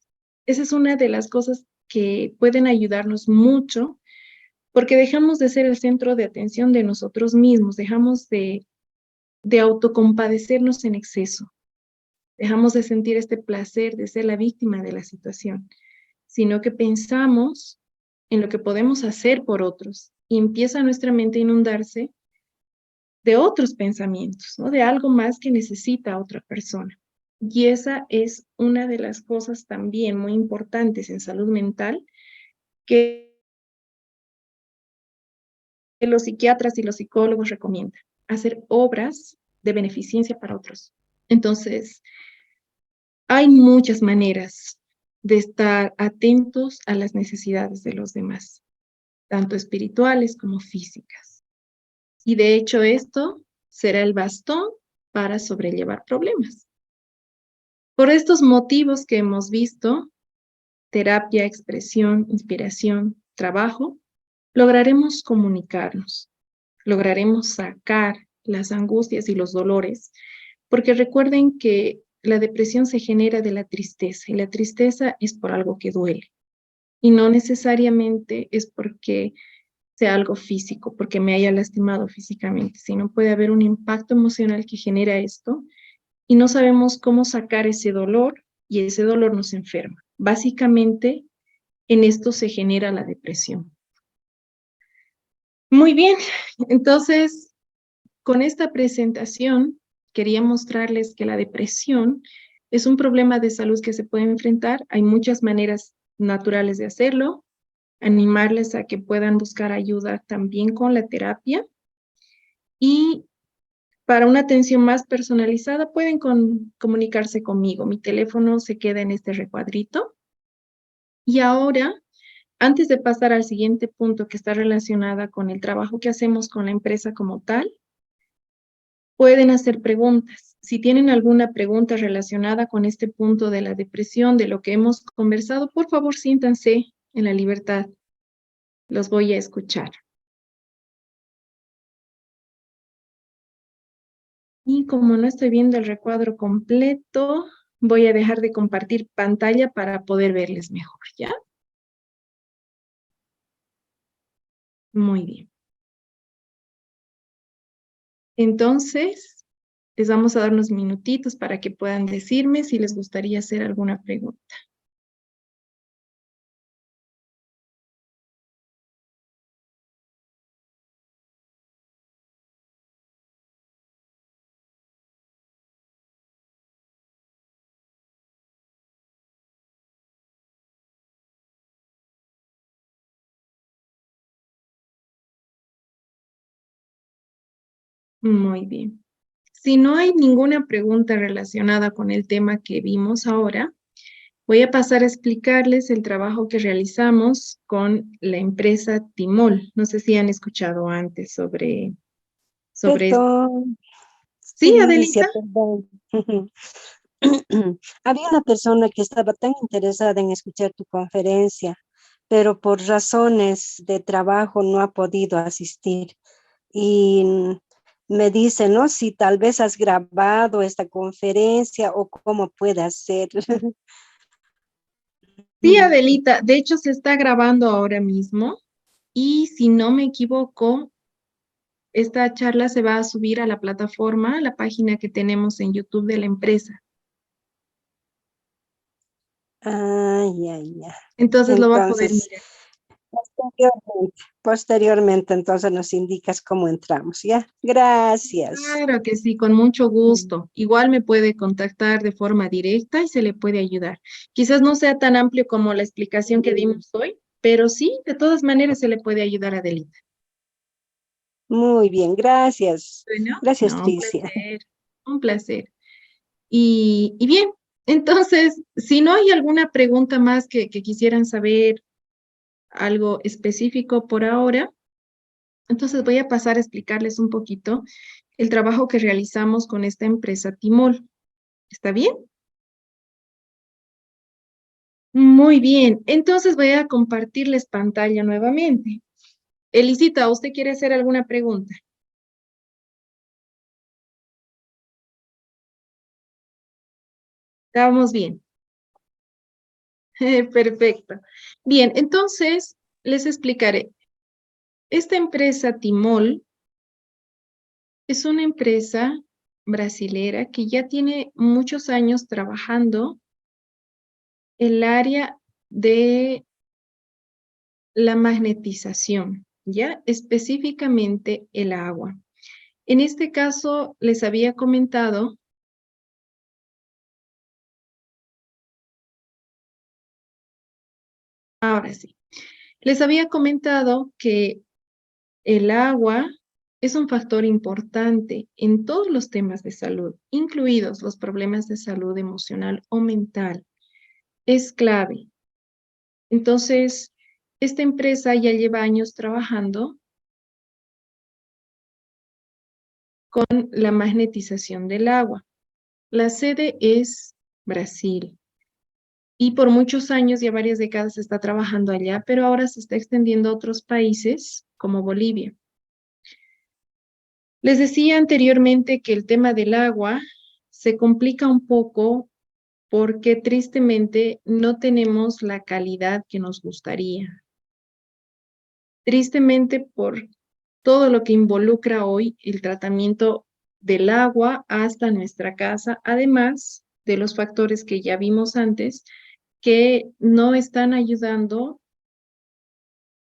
Esa es una de las cosas que pueden ayudarnos mucho porque dejamos de ser el centro de atención de nosotros mismos, dejamos de autocompadecernos en exceso, dejamos de sentir este placer de ser la víctima de la situación, sino que pensamos en lo que podemos hacer por otros y empieza nuestra mente a inundarse de otros pensamientos, ¿no? De algo más que necesita otra persona. Y esa es una de las cosas también muy importantes en salud mental que los psiquiatras y los psicólogos recomiendan, hacer obras de beneficencia para otros. Entonces, hay muchas maneras de estar atentos a las necesidades de los demás, tanto espirituales como físicas. Y de hecho esto será el bastón para sobrellevar problemas. Por estos motivos que hemos visto, terapia, expresión, inspiración, trabajo, lograremos comunicarnos, lograremos sacar las angustias y los dolores, porque recuerden que la depresión se genera de la tristeza y la tristeza es por algo que duele y no necesariamente es porque sea algo físico, porque me haya lastimado físicamente, sino puede haber un impacto emocional que genera esto y no sabemos cómo sacar ese dolor y ese dolor nos enferma. Básicamente, en esto se genera la depresión. Muy bien, entonces, con esta presentación quería mostrarles que la depresión es un problema de salud que se puede enfrentar. Hay muchas maneras naturales de hacerlo. Animarles a que puedan buscar ayuda también con la terapia. Y para una atención más personalizada pueden comunicarse conmigo. Mi teléfono se queda en este recuadrito. Y ahora, antes de pasar al siguiente punto que está relacionada con el trabajo que hacemos con la empresa como tal, pueden hacer preguntas. Si tienen alguna pregunta relacionada con este punto de la depresión, de lo que hemos conversado, por favor, siéntanse en la libertad. Los voy a escuchar. Y como no estoy viendo el recuadro completo, voy a dejar de compartir pantalla para poder verles mejor, ¿ya? Muy bien. Entonces, les vamos a dar unos minutitos para que puedan decirme si les gustaría hacer alguna pregunta. Muy bien. Si no hay ninguna pregunta relacionada con el tema que vimos ahora, voy a pasar a explicarles el trabajo que realizamos con la empresa Timol. No sé si han escuchado antes sobre esto. Perdón, Sí, Tricia, Adelita. perdón. Había una persona que estaba tan interesada en escuchar tu conferencia, pero por razones de trabajo no ha podido asistir. Y me dice, ¿no? Si tal vez has grabado esta conferencia o cómo puede hacer. Sí, Adelita. De hecho, se está grabando ahora mismo y si no me equivoco, esta charla se va a subir a la plataforma, a la página que tenemos en YouTube de la empresa. Ah, ya. Entonces lo va a poder Entonces, mirar. posteriormente, entonces nos indicas cómo entramos, ¿ya? Gracias. Claro que sí, con mucho gusto. Igual me puede contactar de forma directa y se le puede ayudar. Quizás no sea tan amplio como la explicación que dimos hoy, pero sí, de todas maneras se le puede ayudar a Adelita. Muy bien, gracias. Bueno, Gracias, no, un Tricia. placer, un placer. Y bien, entonces, si no hay alguna pregunta más que quisieran saber, algo específico por ahora, entonces voy a pasar a explicarles un poquito el trabajo que realizamos con esta empresa Timol. ¿Está bien? Muy bien, entonces voy a compartirles pantalla nuevamente. Elisita, ¿usted quiere hacer alguna pregunta? Estamos bien. Perfecto. Bien, entonces les explicaré. Esta empresa Timol es una empresa brasilera que ya tiene muchos años trabajando el área de la magnetización, ¿ya? Específicamente el agua. En este caso, les había comentado, ahora sí, les había comentado que el agua es un factor importante en todos los temas de salud, incluidos los problemas de salud emocional o mental. Es clave. Entonces, esta empresa ya lleva años trabajando con la magnetización del agua. La sede es Brasil y por muchos años, ya varias décadas, se está trabajando allá, pero ahora se está extendiendo a otros países como Bolivia. Les decía anteriormente que el tema del agua se complica un poco porque tristemente no tenemos la calidad que nos gustaría. Tristemente por todo lo que involucra hoy el tratamiento del agua hasta nuestra casa, además de los factores que ya vimos antes, que no están ayudando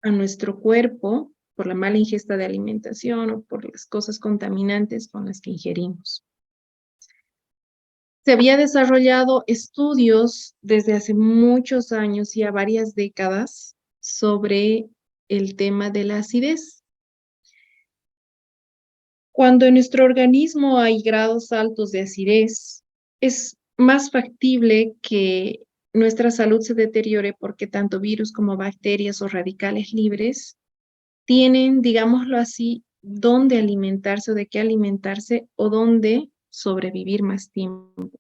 a nuestro cuerpo por la mala ingesta de alimentación o por las cosas contaminantes con las que ingerimos. Se había desarrollado estudios desde hace muchos años y a varias décadas sobre el tema de la acidez. Cuando en nuestro organismo hay grados altos de acidez, es más factible que nuestra salud se deteriore porque tanto virus como bacterias o radicales libres tienen, digámoslo así, dónde alimentarse o de qué alimentarse o dónde sobrevivir más tiempo.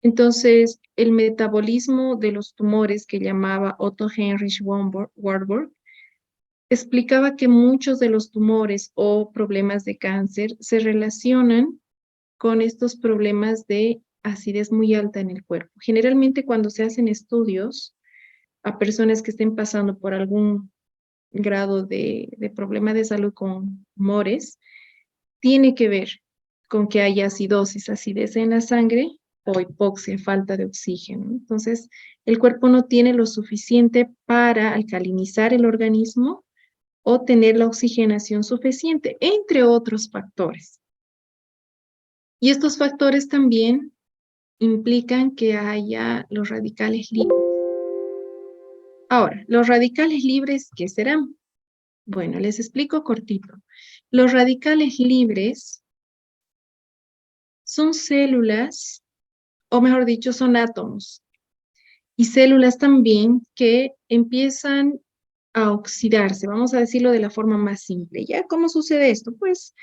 Entonces, el metabolismo de los tumores que llamaba Otto Heinrich Warburg explicaba que muchos de los tumores o problemas de cáncer se relacionan con estos problemas de acidez muy alta en el cuerpo. Generalmente cuando se hacen estudios a personas que estén pasando por algún grado de problema de salud con humores, tiene que ver con que haya acidosis, acidez en la sangre o hipoxia, falta de oxígeno. Entonces, el cuerpo no tiene lo suficiente para alcalinizar el organismo o tener la oxigenación suficiente, entre otros factores. Y estos factores también implican que haya los radicales libres. Ahora, los radicales libres, ¿qué serán? Bueno, les explico cortito. Los radicales libres son células, o mejor dicho, son átomos y células también que empiezan a oxidarse, vamos a decirlo de la forma más simple. ¿Ya? ¿Cómo sucede esto? Pues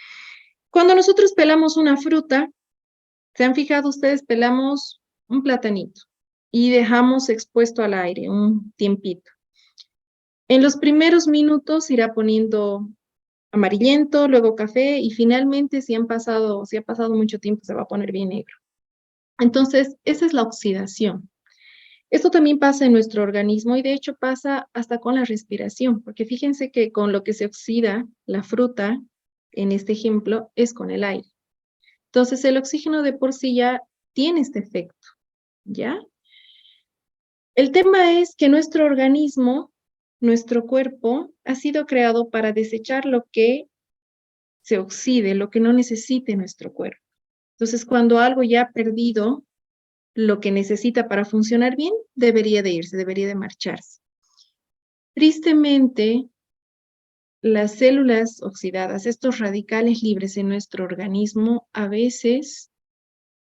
cuando nosotros pelamos una fruta, ¿se han fijado ustedes? Pelamos un platanito y dejamos expuesto al aire un tiempito. En los primeros minutos irá poniendo amarillento, luego café y finalmente si ha pasado mucho tiempo se va a poner bien negro. Entonces, esa es la oxidación. Esto también pasa en nuestro organismo y de hecho pasa hasta con la respiración, porque fíjense que con lo que se oxida la fruta, en este ejemplo, es con el aire. Entonces, el oxígeno de por sí ya tiene este efecto, ¿ya? El tema es que nuestro organismo, nuestro cuerpo, ha sido creado para desechar lo que se oxide, lo que no necesite nuestro cuerpo. Entonces, cuando algo ya ha perdido lo que necesita para funcionar bien, debería de irse, debería de marcharse. Tristemente, las células oxidadas, estos radicales libres en nuestro organismo, a veces,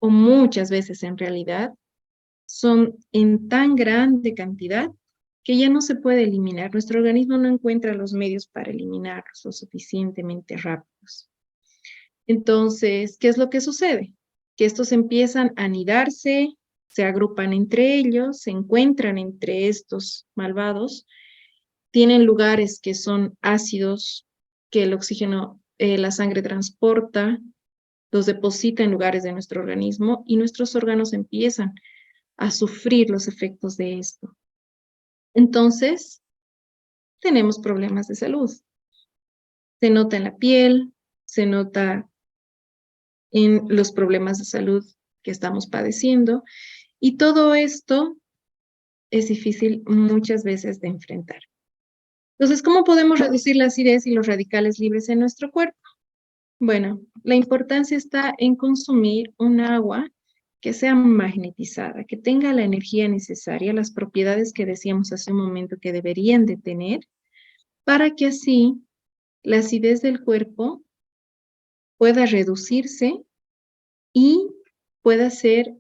o muchas veces en realidad, son en tan grande cantidad que ya no se puede eliminar. Nuestro organismo no encuentra los medios para eliminarlos lo suficientemente rápidos. Entonces, ¿qué es lo que sucede? Que estos empiezan a anidarse, se agrupan entre ellos, se encuentran entre estos malvados, tienen lugares que son ácidos, que el oxígeno, la sangre transporta, los deposita en lugares de nuestro organismo y nuestros órganos empiezan a sufrir los efectos de esto. Entonces, tenemos problemas de salud. Se nota en la piel, se nota en los problemas de salud que estamos padeciendo y todo esto es difícil muchas veces de enfrentar. Entonces, ¿cómo podemos reducir la acidez y los radicales libres en nuestro cuerpo? Bueno, la importancia está en consumir un agua que sea magnetizada, que tenga la energía necesaria, las propiedades que decíamos hace un momento que deberían de tener, para que así la acidez del cuerpo pueda reducirse y pueda ser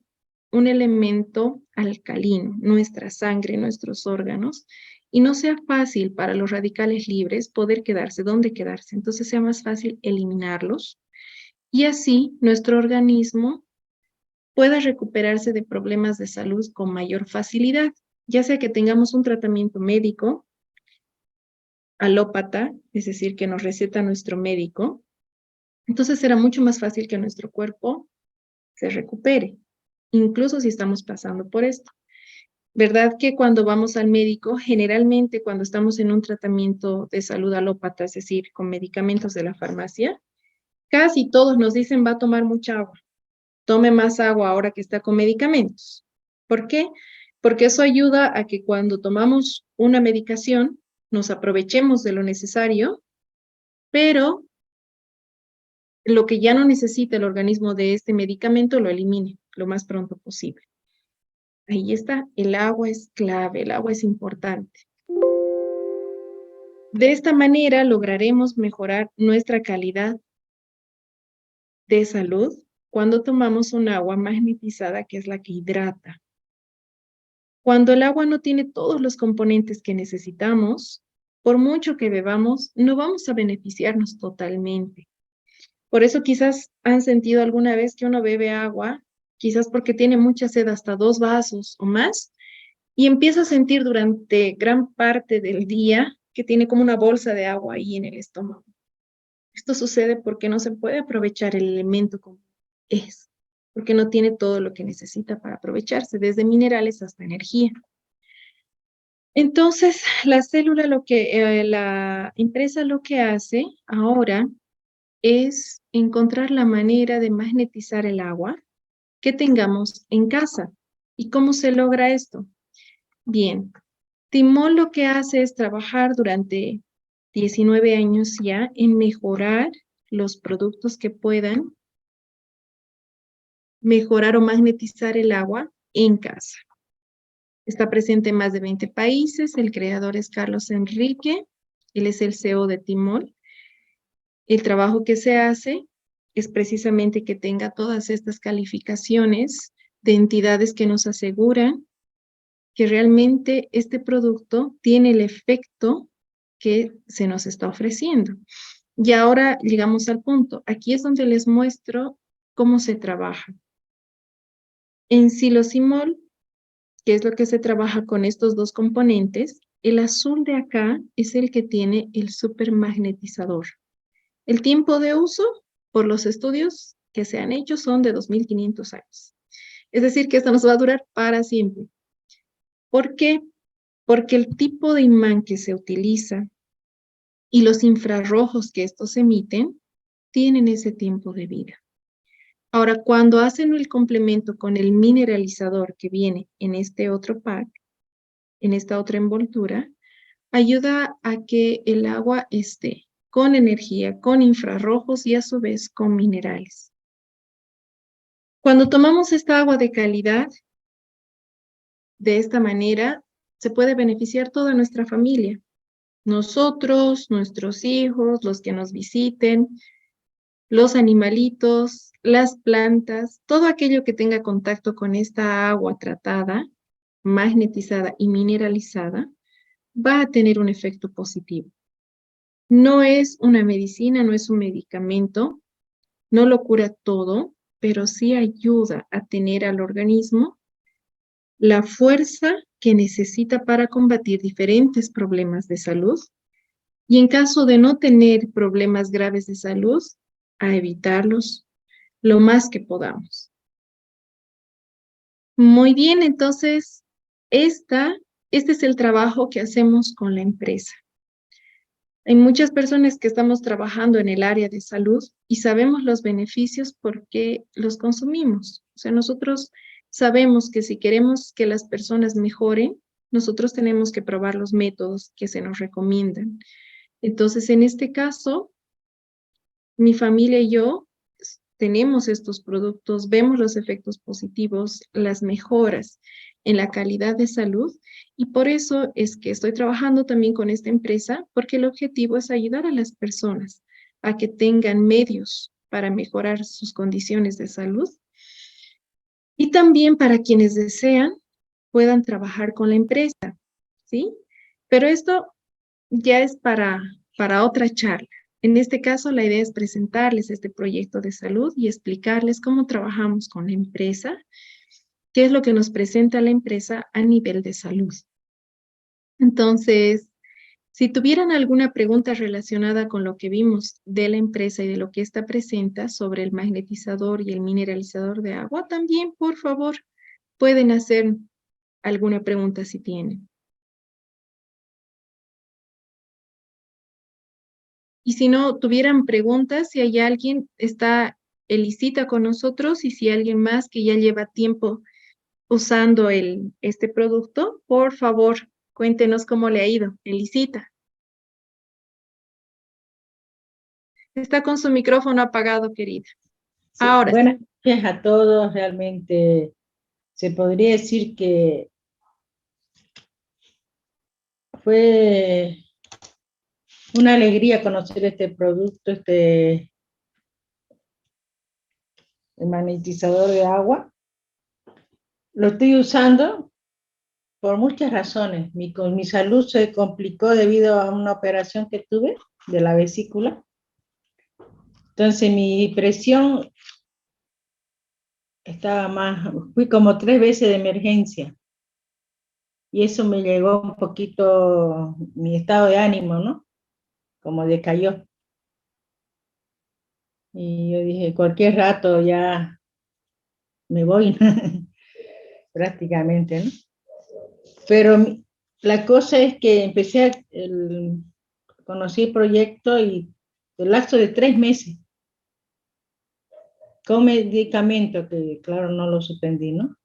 un elemento alcalino, nuestra sangre, nuestros órganos, y no sea fácil para los radicales libres poder quedarse donde quedarse. Entonces sea más fácil eliminarlos y así nuestro organismo pueda recuperarse de problemas de salud con mayor facilidad, ya sea que tengamos un tratamiento médico, alópata, es decir, que nos receta nuestro médico, entonces será mucho más fácil que nuestro cuerpo se recupere, incluso si estamos pasando por esto. ¿Verdad que cuando vamos al médico, generalmente cuando estamos en un tratamiento de salud alópata, es decir, con medicamentos de la farmacia, casi todos nos dicen va a tomar mucha agua, tome más agua ahora que está con medicamentos? ¿Por qué? Porque eso ayuda a que cuando tomamos una medicación nos aprovechemos de lo necesario, pero lo que ya no necesita el organismo de este medicamento lo elimine lo más pronto posible. Ahí está, el agua es clave, el agua es importante. De esta manera lograremos mejorar nuestra calidad de salud cuando tomamos un agua magnetizada, que es la que hidrata. Cuando el agua no tiene todos los componentes que necesitamos, por mucho que bebamos, no vamos a beneficiarnos totalmente. Por eso quizás han sentido alguna vez que uno bebe agua, quizás porque tiene mucha sed, hasta 2 vasos o más, y empieza a sentir durante gran parte del día que tiene como una bolsa de agua ahí en el estómago. Esto sucede porque no se puede aprovechar el elemento como es, porque no tiene todo lo que necesita para aprovecharse, desde minerales hasta energía. Entonces, la empresa lo que hace ahora es encontrar la manera de magnetizar el agua que tengamos en casa. ¿Y cómo se logra esto? Bien, Timol lo que hace es trabajar durante 19 años ya en mejorar los productos que puedan mejorar o magnetizar el agua en casa. Está presente en más de 20 países. El creador es Carlos Enrique. Él es el CEO de Timol. El trabajo que se hace es precisamente que tenga todas estas calificaciones de entidades que nos aseguran que realmente este producto tiene el efecto que se nos está ofreciendo. Y ahora llegamos al punto. Aquí es donde les muestro cómo se trabaja. En Silosimol, que es lo que se trabaja con estos dos componentes, el azul de acá es el que tiene el supermagnetizador. El tiempo de uso, por los estudios que se han hecho, son de 2500 años. Es decir, que esto nos va a durar para siempre. ¿Por qué? Porque el tipo de imán que se utiliza y los infrarrojos que estos emiten tienen ese tiempo de vida. Ahora, cuando hacen el complemento con el mineralizador que viene en este otro pack, en esta otra envoltura, ayuda a que el agua esté con energía, con infrarrojos y a su vez con minerales. Cuando tomamos esta agua de calidad, de esta manera, se puede beneficiar toda nuestra familia. Nosotros, nuestros hijos, los que nos visiten, los animalitos, las plantas, todo aquello que tenga contacto con esta agua tratada, magnetizada y mineralizada, va a tener un efecto positivo. No es una medicina, no es un medicamento, no lo cura todo, pero sí ayuda a tener al organismo la fuerza que necesita para combatir diferentes problemas de salud y en caso de no tener problemas graves de salud, a evitarlos lo más que podamos. Muy bien, entonces, este es el trabajo que hacemos con la empresa. Hay muchas personas que estamos trabajando en el área de salud y sabemos los beneficios porque los consumimos. O sea, nosotros sabemos que si queremos que las personas mejoren, nosotros tenemos que probar los métodos que se nos recomiendan. Entonces, en este caso, mi familia y yo tenemos estos productos, vemos los efectos positivos, las mejoras en la calidad de salud y por eso es que estoy trabajando también con esta empresa porque el objetivo es ayudar a las personas a que tengan medios para mejorar sus condiciones de salud y también para quienes desean puedan trabajar con la empresa, ¿sí? Pero esto ya es para otra charla. En este caso, la idea es presentarles este proyecto de salud y explicarles cómo trabajamos con la empresa, qué es lo que nos presenta la empresa a nivel de salud. Entonces, si tuvieran alguna pregunta relacionada con lo que vimos de la empresa y de lo que esta presenta sobre el magnetizador y el mineralizador de agua, también, por favor, pueden hacer alguna pregunta si tienen. Y si no tuvieran preguntas, si hay alguien, está Elisita con nosotros y si hay alguien más que ya lleva tiempo usando este producto, por favor, cuéntenos cómo le ha ido. Elisita, está con su micrófono apagado, querida. Sí, Ahora sí. buenas noches a todos. Realmente se podría decir que fue una alegría conocer este producto, este el magnetizador de agua. Lo estoy usando por muchas razones. Mi salud se complicó debido a una operación que tuve de la vesícula. Entonces mi presión estaba más, fui como 3 veces de emergencia. Y eso me llegó un poquito mi estado de ánimo, ¿no? Como decayó. Y yo dije, cualquier rato ya me voy, prácticamente, ¿no? Pero La cosa es que conocí el proyecto y el lapso de 3 meses con medicamento, que claro no lo suspendí, ¿no?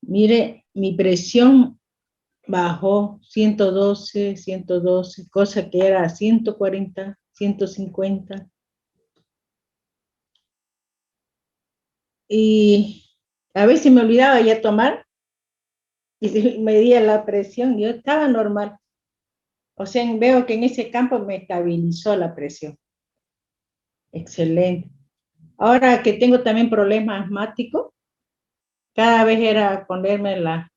Mire, mi presión bajó 112, cosa que era 140, 150. Y a veces me olvidaba ya tomar y medía la presión, yo estaba normal. O sea, veo que en ese campo me estabilizó la presión. Excelente. Ahora que tengo también problemas asmáticos, cada vez era ponerme la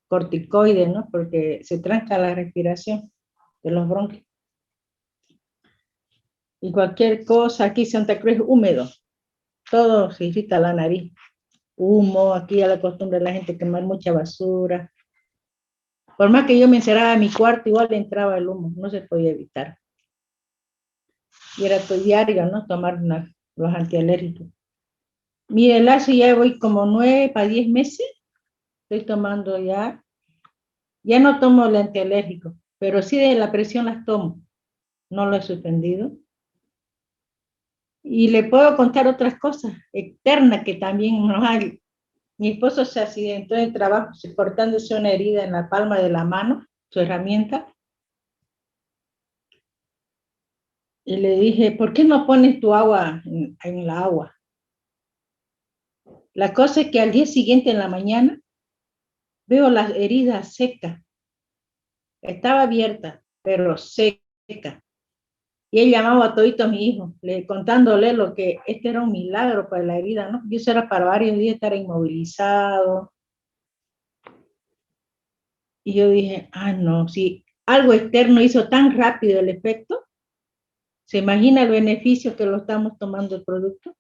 corticoide, ¿no? Porque se tranca la respiración de los bronquios. Y cualquier cosa, aquí Santa Cruz es húmedo, todo se irrita la nariz. Humo, aquí a la costumbre de la gente quemar mucha basura. Por más que yo me encerraba en mi cuarto, igual entraba el humo, no se podía evitar. Y era todo diario, ¿no? Tomar los antialérgicos. Mire, Lazo, ya voy como 9 para 10 meses, estoy tomando ya no tomo el antialérgico, pero sí de la presión las tomo, no lo he suspendido. Y le puedo contar otras cosas externas que también nos hay. Mi esposo se accidentó en el trabajo cortándose una herida en la palma de la mano, su herramienta. Y le dije, ¿por qué no pones tu agua en la agua? La cosa es que al día siguiente en la mañana veo las heridas secas. Estaba abierta, pero seca. Y él llamaba a todito a mi hijo, contándole lo que este era un milagro para la herida, ¿no? Y eso era para varios días estar inmovilizado. Y yo dije, no, si algo externo hizo tan rápido el efecto, ¿se imagina el beneficio que lo estamos tomando el producto?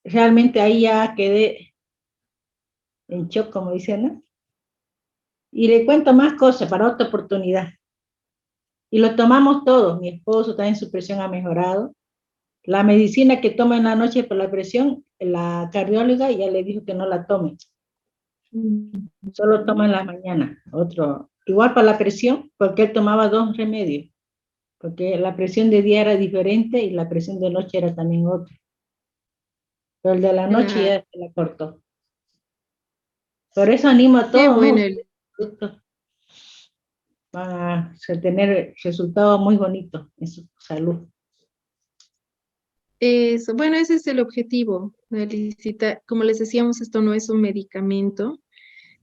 Realmente ahí ya quedé en shock, como dicen, ¿no? Y le cuento más cosas para otra oportunidad. Y lo tomamos todos. Mi esposo también su presión ha mejorado. La medicina que toma en la noche por la presión, la cardióloga ya le dijo que no la tome. Solo toma en la mañana. Igual para la presión, porque él tomaba 2 remedios. Porque la presión de día era diferente y la presión de noche era también otra. Pero el de la noche ya se la cortó. Por eso animo a todos, bueno, ¿no? Van a tener resultados muy bonitos en su salud. Bueno, ese es el objetivo, Elisita. Como les decíamos, esto no es un medicamento,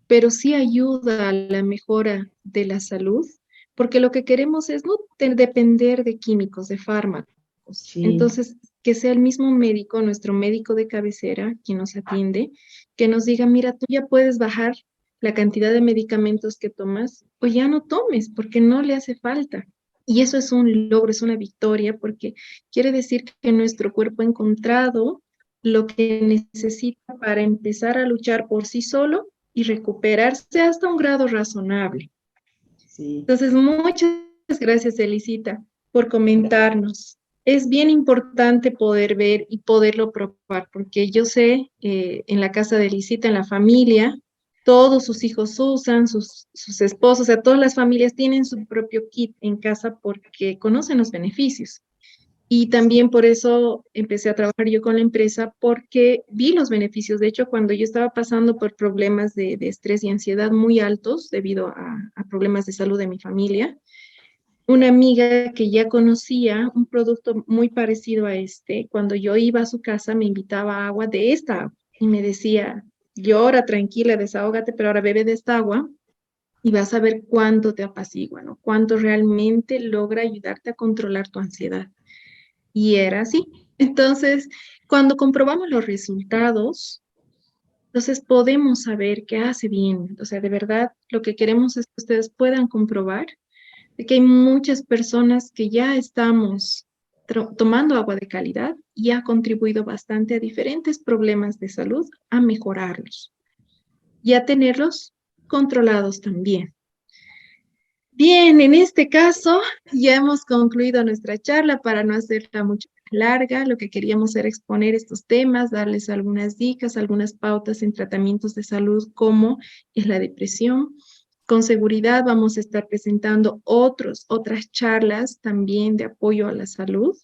pero sí ayuda a la mejora de la salud, porque lo que queremos es no depender de químicos, de fármacos. Sí. Entonces, que sea el mismo médico, nuestro médico de cabecera, quien nos atiende, que nos diga, mira, tú ya puedes bajar la cantidad de medicamentos que tomas o ya no tomes porque no le hace falta. Y eso es un logro, es una victoria, porque quiere decir que nuestro cuerpo ha encontrado lo que necesita para empezar a luchar por sí solo y recuperarse hasta un grado razonable. Sí. Entonces, muchas gracias, Elisita, por comentarnos. Es bien importante poder ver y poderlo probar, porque yo sé, en la casa de Elisita, en la familia, todos sus hijos usan, sus esposos, o sea, todas las familias tienen su propio kit en casa porque conocen los beneficios. Y también por eso empecé a trabajar yo con la empresa porque vi los beneficios. De hecho, cuando yo estaba pasando por problemas de estrés y ansiedad muy altos debido a problemas de salud de mi familia, una amiga que ya conocía un producto muy parecido a este, cuando yo iba a su casa me invitaba a agua de esta agua y me decía, llora, tranquila, desahógate, pero ahora bebe de esta agua y vas a ver cuánto te apacigua, ¿no? Cuánto realmente logra ayudarte a controlar tu ansiedad. Y era así. Entonces, cuando comprobamos los resultados, entonces podemos saber qué hace bien. O sea, de verdad, lo que queremos es que ustedes puedan comprobar de que hay muchas personas que ya estamos tomando agua de calidad y ha contribuido bastante a diferentes problemas de salud, a mejorarlos y a tenerlos controlados también. Bien, en este caso ya hemos concluido nuestra charla para no hacerla mucho más larga. Lo que queríamos era exponer estos temas, darles algunas dicas, algunas pautas en tratamientos de salud como es la depresión, Con seguridad vamos a estar presentando otras charlas también de apoyo a la salud.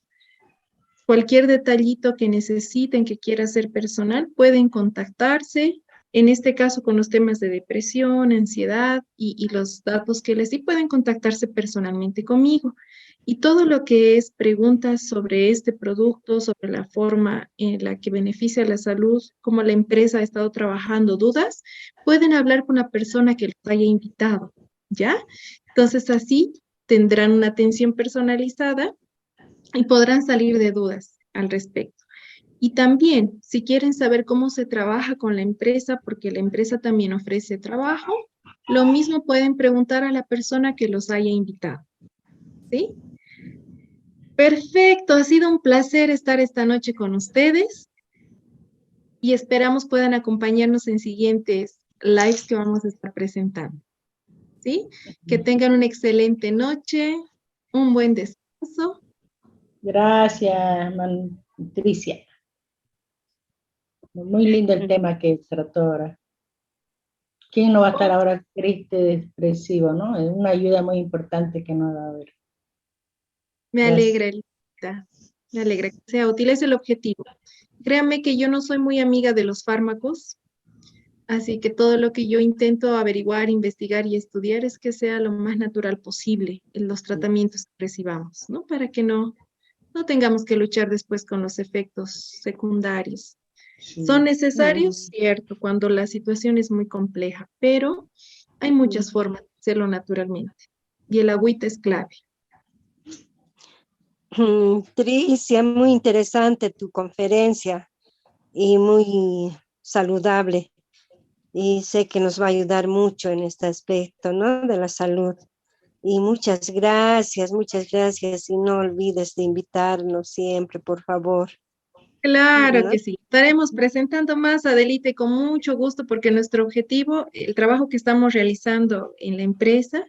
Cualquier detallito que necesiten, que quiera ser personal, pueden contactarse. En este caso, con los temas de depresión, ansiedad y los datos que les di, pueden contactarse personalmente conmigo. Y todo lo que es preguntas sobre este producto, sobre la forma en la que beneficia la salud, cómo la empresa ha estado trabajando, dudas, pueden hablar con la persona que los haya invitado, ¿ya? Entonces, así tendrán una atención personalizada y podrán salir de dudas al respecto. Y también, si quieren saber cómo se trabaja con la empresa, porque la empresa también ofrece trabajo, lo mismo pueden preguntar a la persona que los haya invitado. ¿Sí? Perfecto, ha sido un placer estar esta noche con ustedes y esperamos puedan acompañarnos en siguientes lives que vamos a estar presentando. ¿Sí? Que tengan una excelente noche, un buen descanso. Gracias, Patricia. Muy lindo el tema que trató ahora. ¿Quién no va a estar ahora triste, depresivo, no? Es una ayuda muy importante que nos va a haber. Me Gracias. alegra, Elita. Me alegra que sea útil, es el objetivo. Créanme que yo no soy muy amiga de los fármacos, así que todo lo que yo intento averiguar, investigar y estudiar es que sea lo más natural posible en los tratamientos que recibamos, ¿no? Para que no tengamos que luchar después con los efectos secundarios. Sí. Son necesarios, cierto, cuando la situación es muy compleja, pero hay muchas formas de hacerlo naturalmente y el agüita es clave. Tricia, muy interesante tu conferencia y muy saludable. Y sé que nos va a ayudar mucho en este aspecto, ¿no? De la salud. Y muchas gracias, y no olvides de invitarnos siempre, por favor. Claro ¿No? que sí. Estaremos presentando más, Adelite, con mucho gusto, porque nuestro objetivo, el trabajo que estamos realizando en la empresa,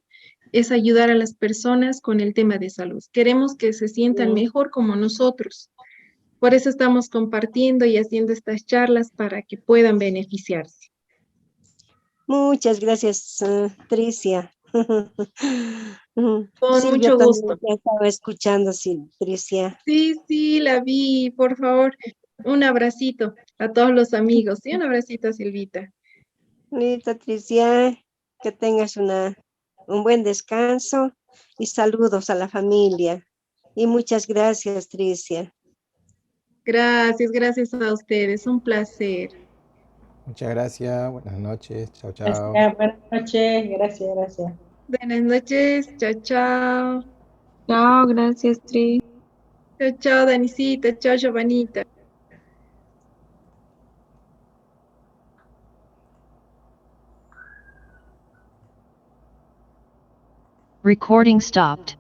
es ayudar a las personas con el tema de salud. Queremos que se sientan mejor como nosotros. Por eso estamos compartiendo y haciendo estas charlas para que puedan beneficiarse. Muchas gracias, Tricia. Con Silvia mucho también gusto. te estaba escuchando, Tricia. Sí, sí, la vi, por favor. Un abracito a todos los amigos y un abracito a Silvita. Listo, Tricia, que tengas un buen descanso y saludos a la familia. Y muchas gracias, Tricia. Gracias, gracias a ustedes. Un placer. Muchas gracias, buenas noches, chao, chao. Gracias, buenas noches, gracias. Buenas noches. Chao, chao. Chao, gracias, Tri. Chao, chao, Danisita. Chao, Giovanita. Recording stopped.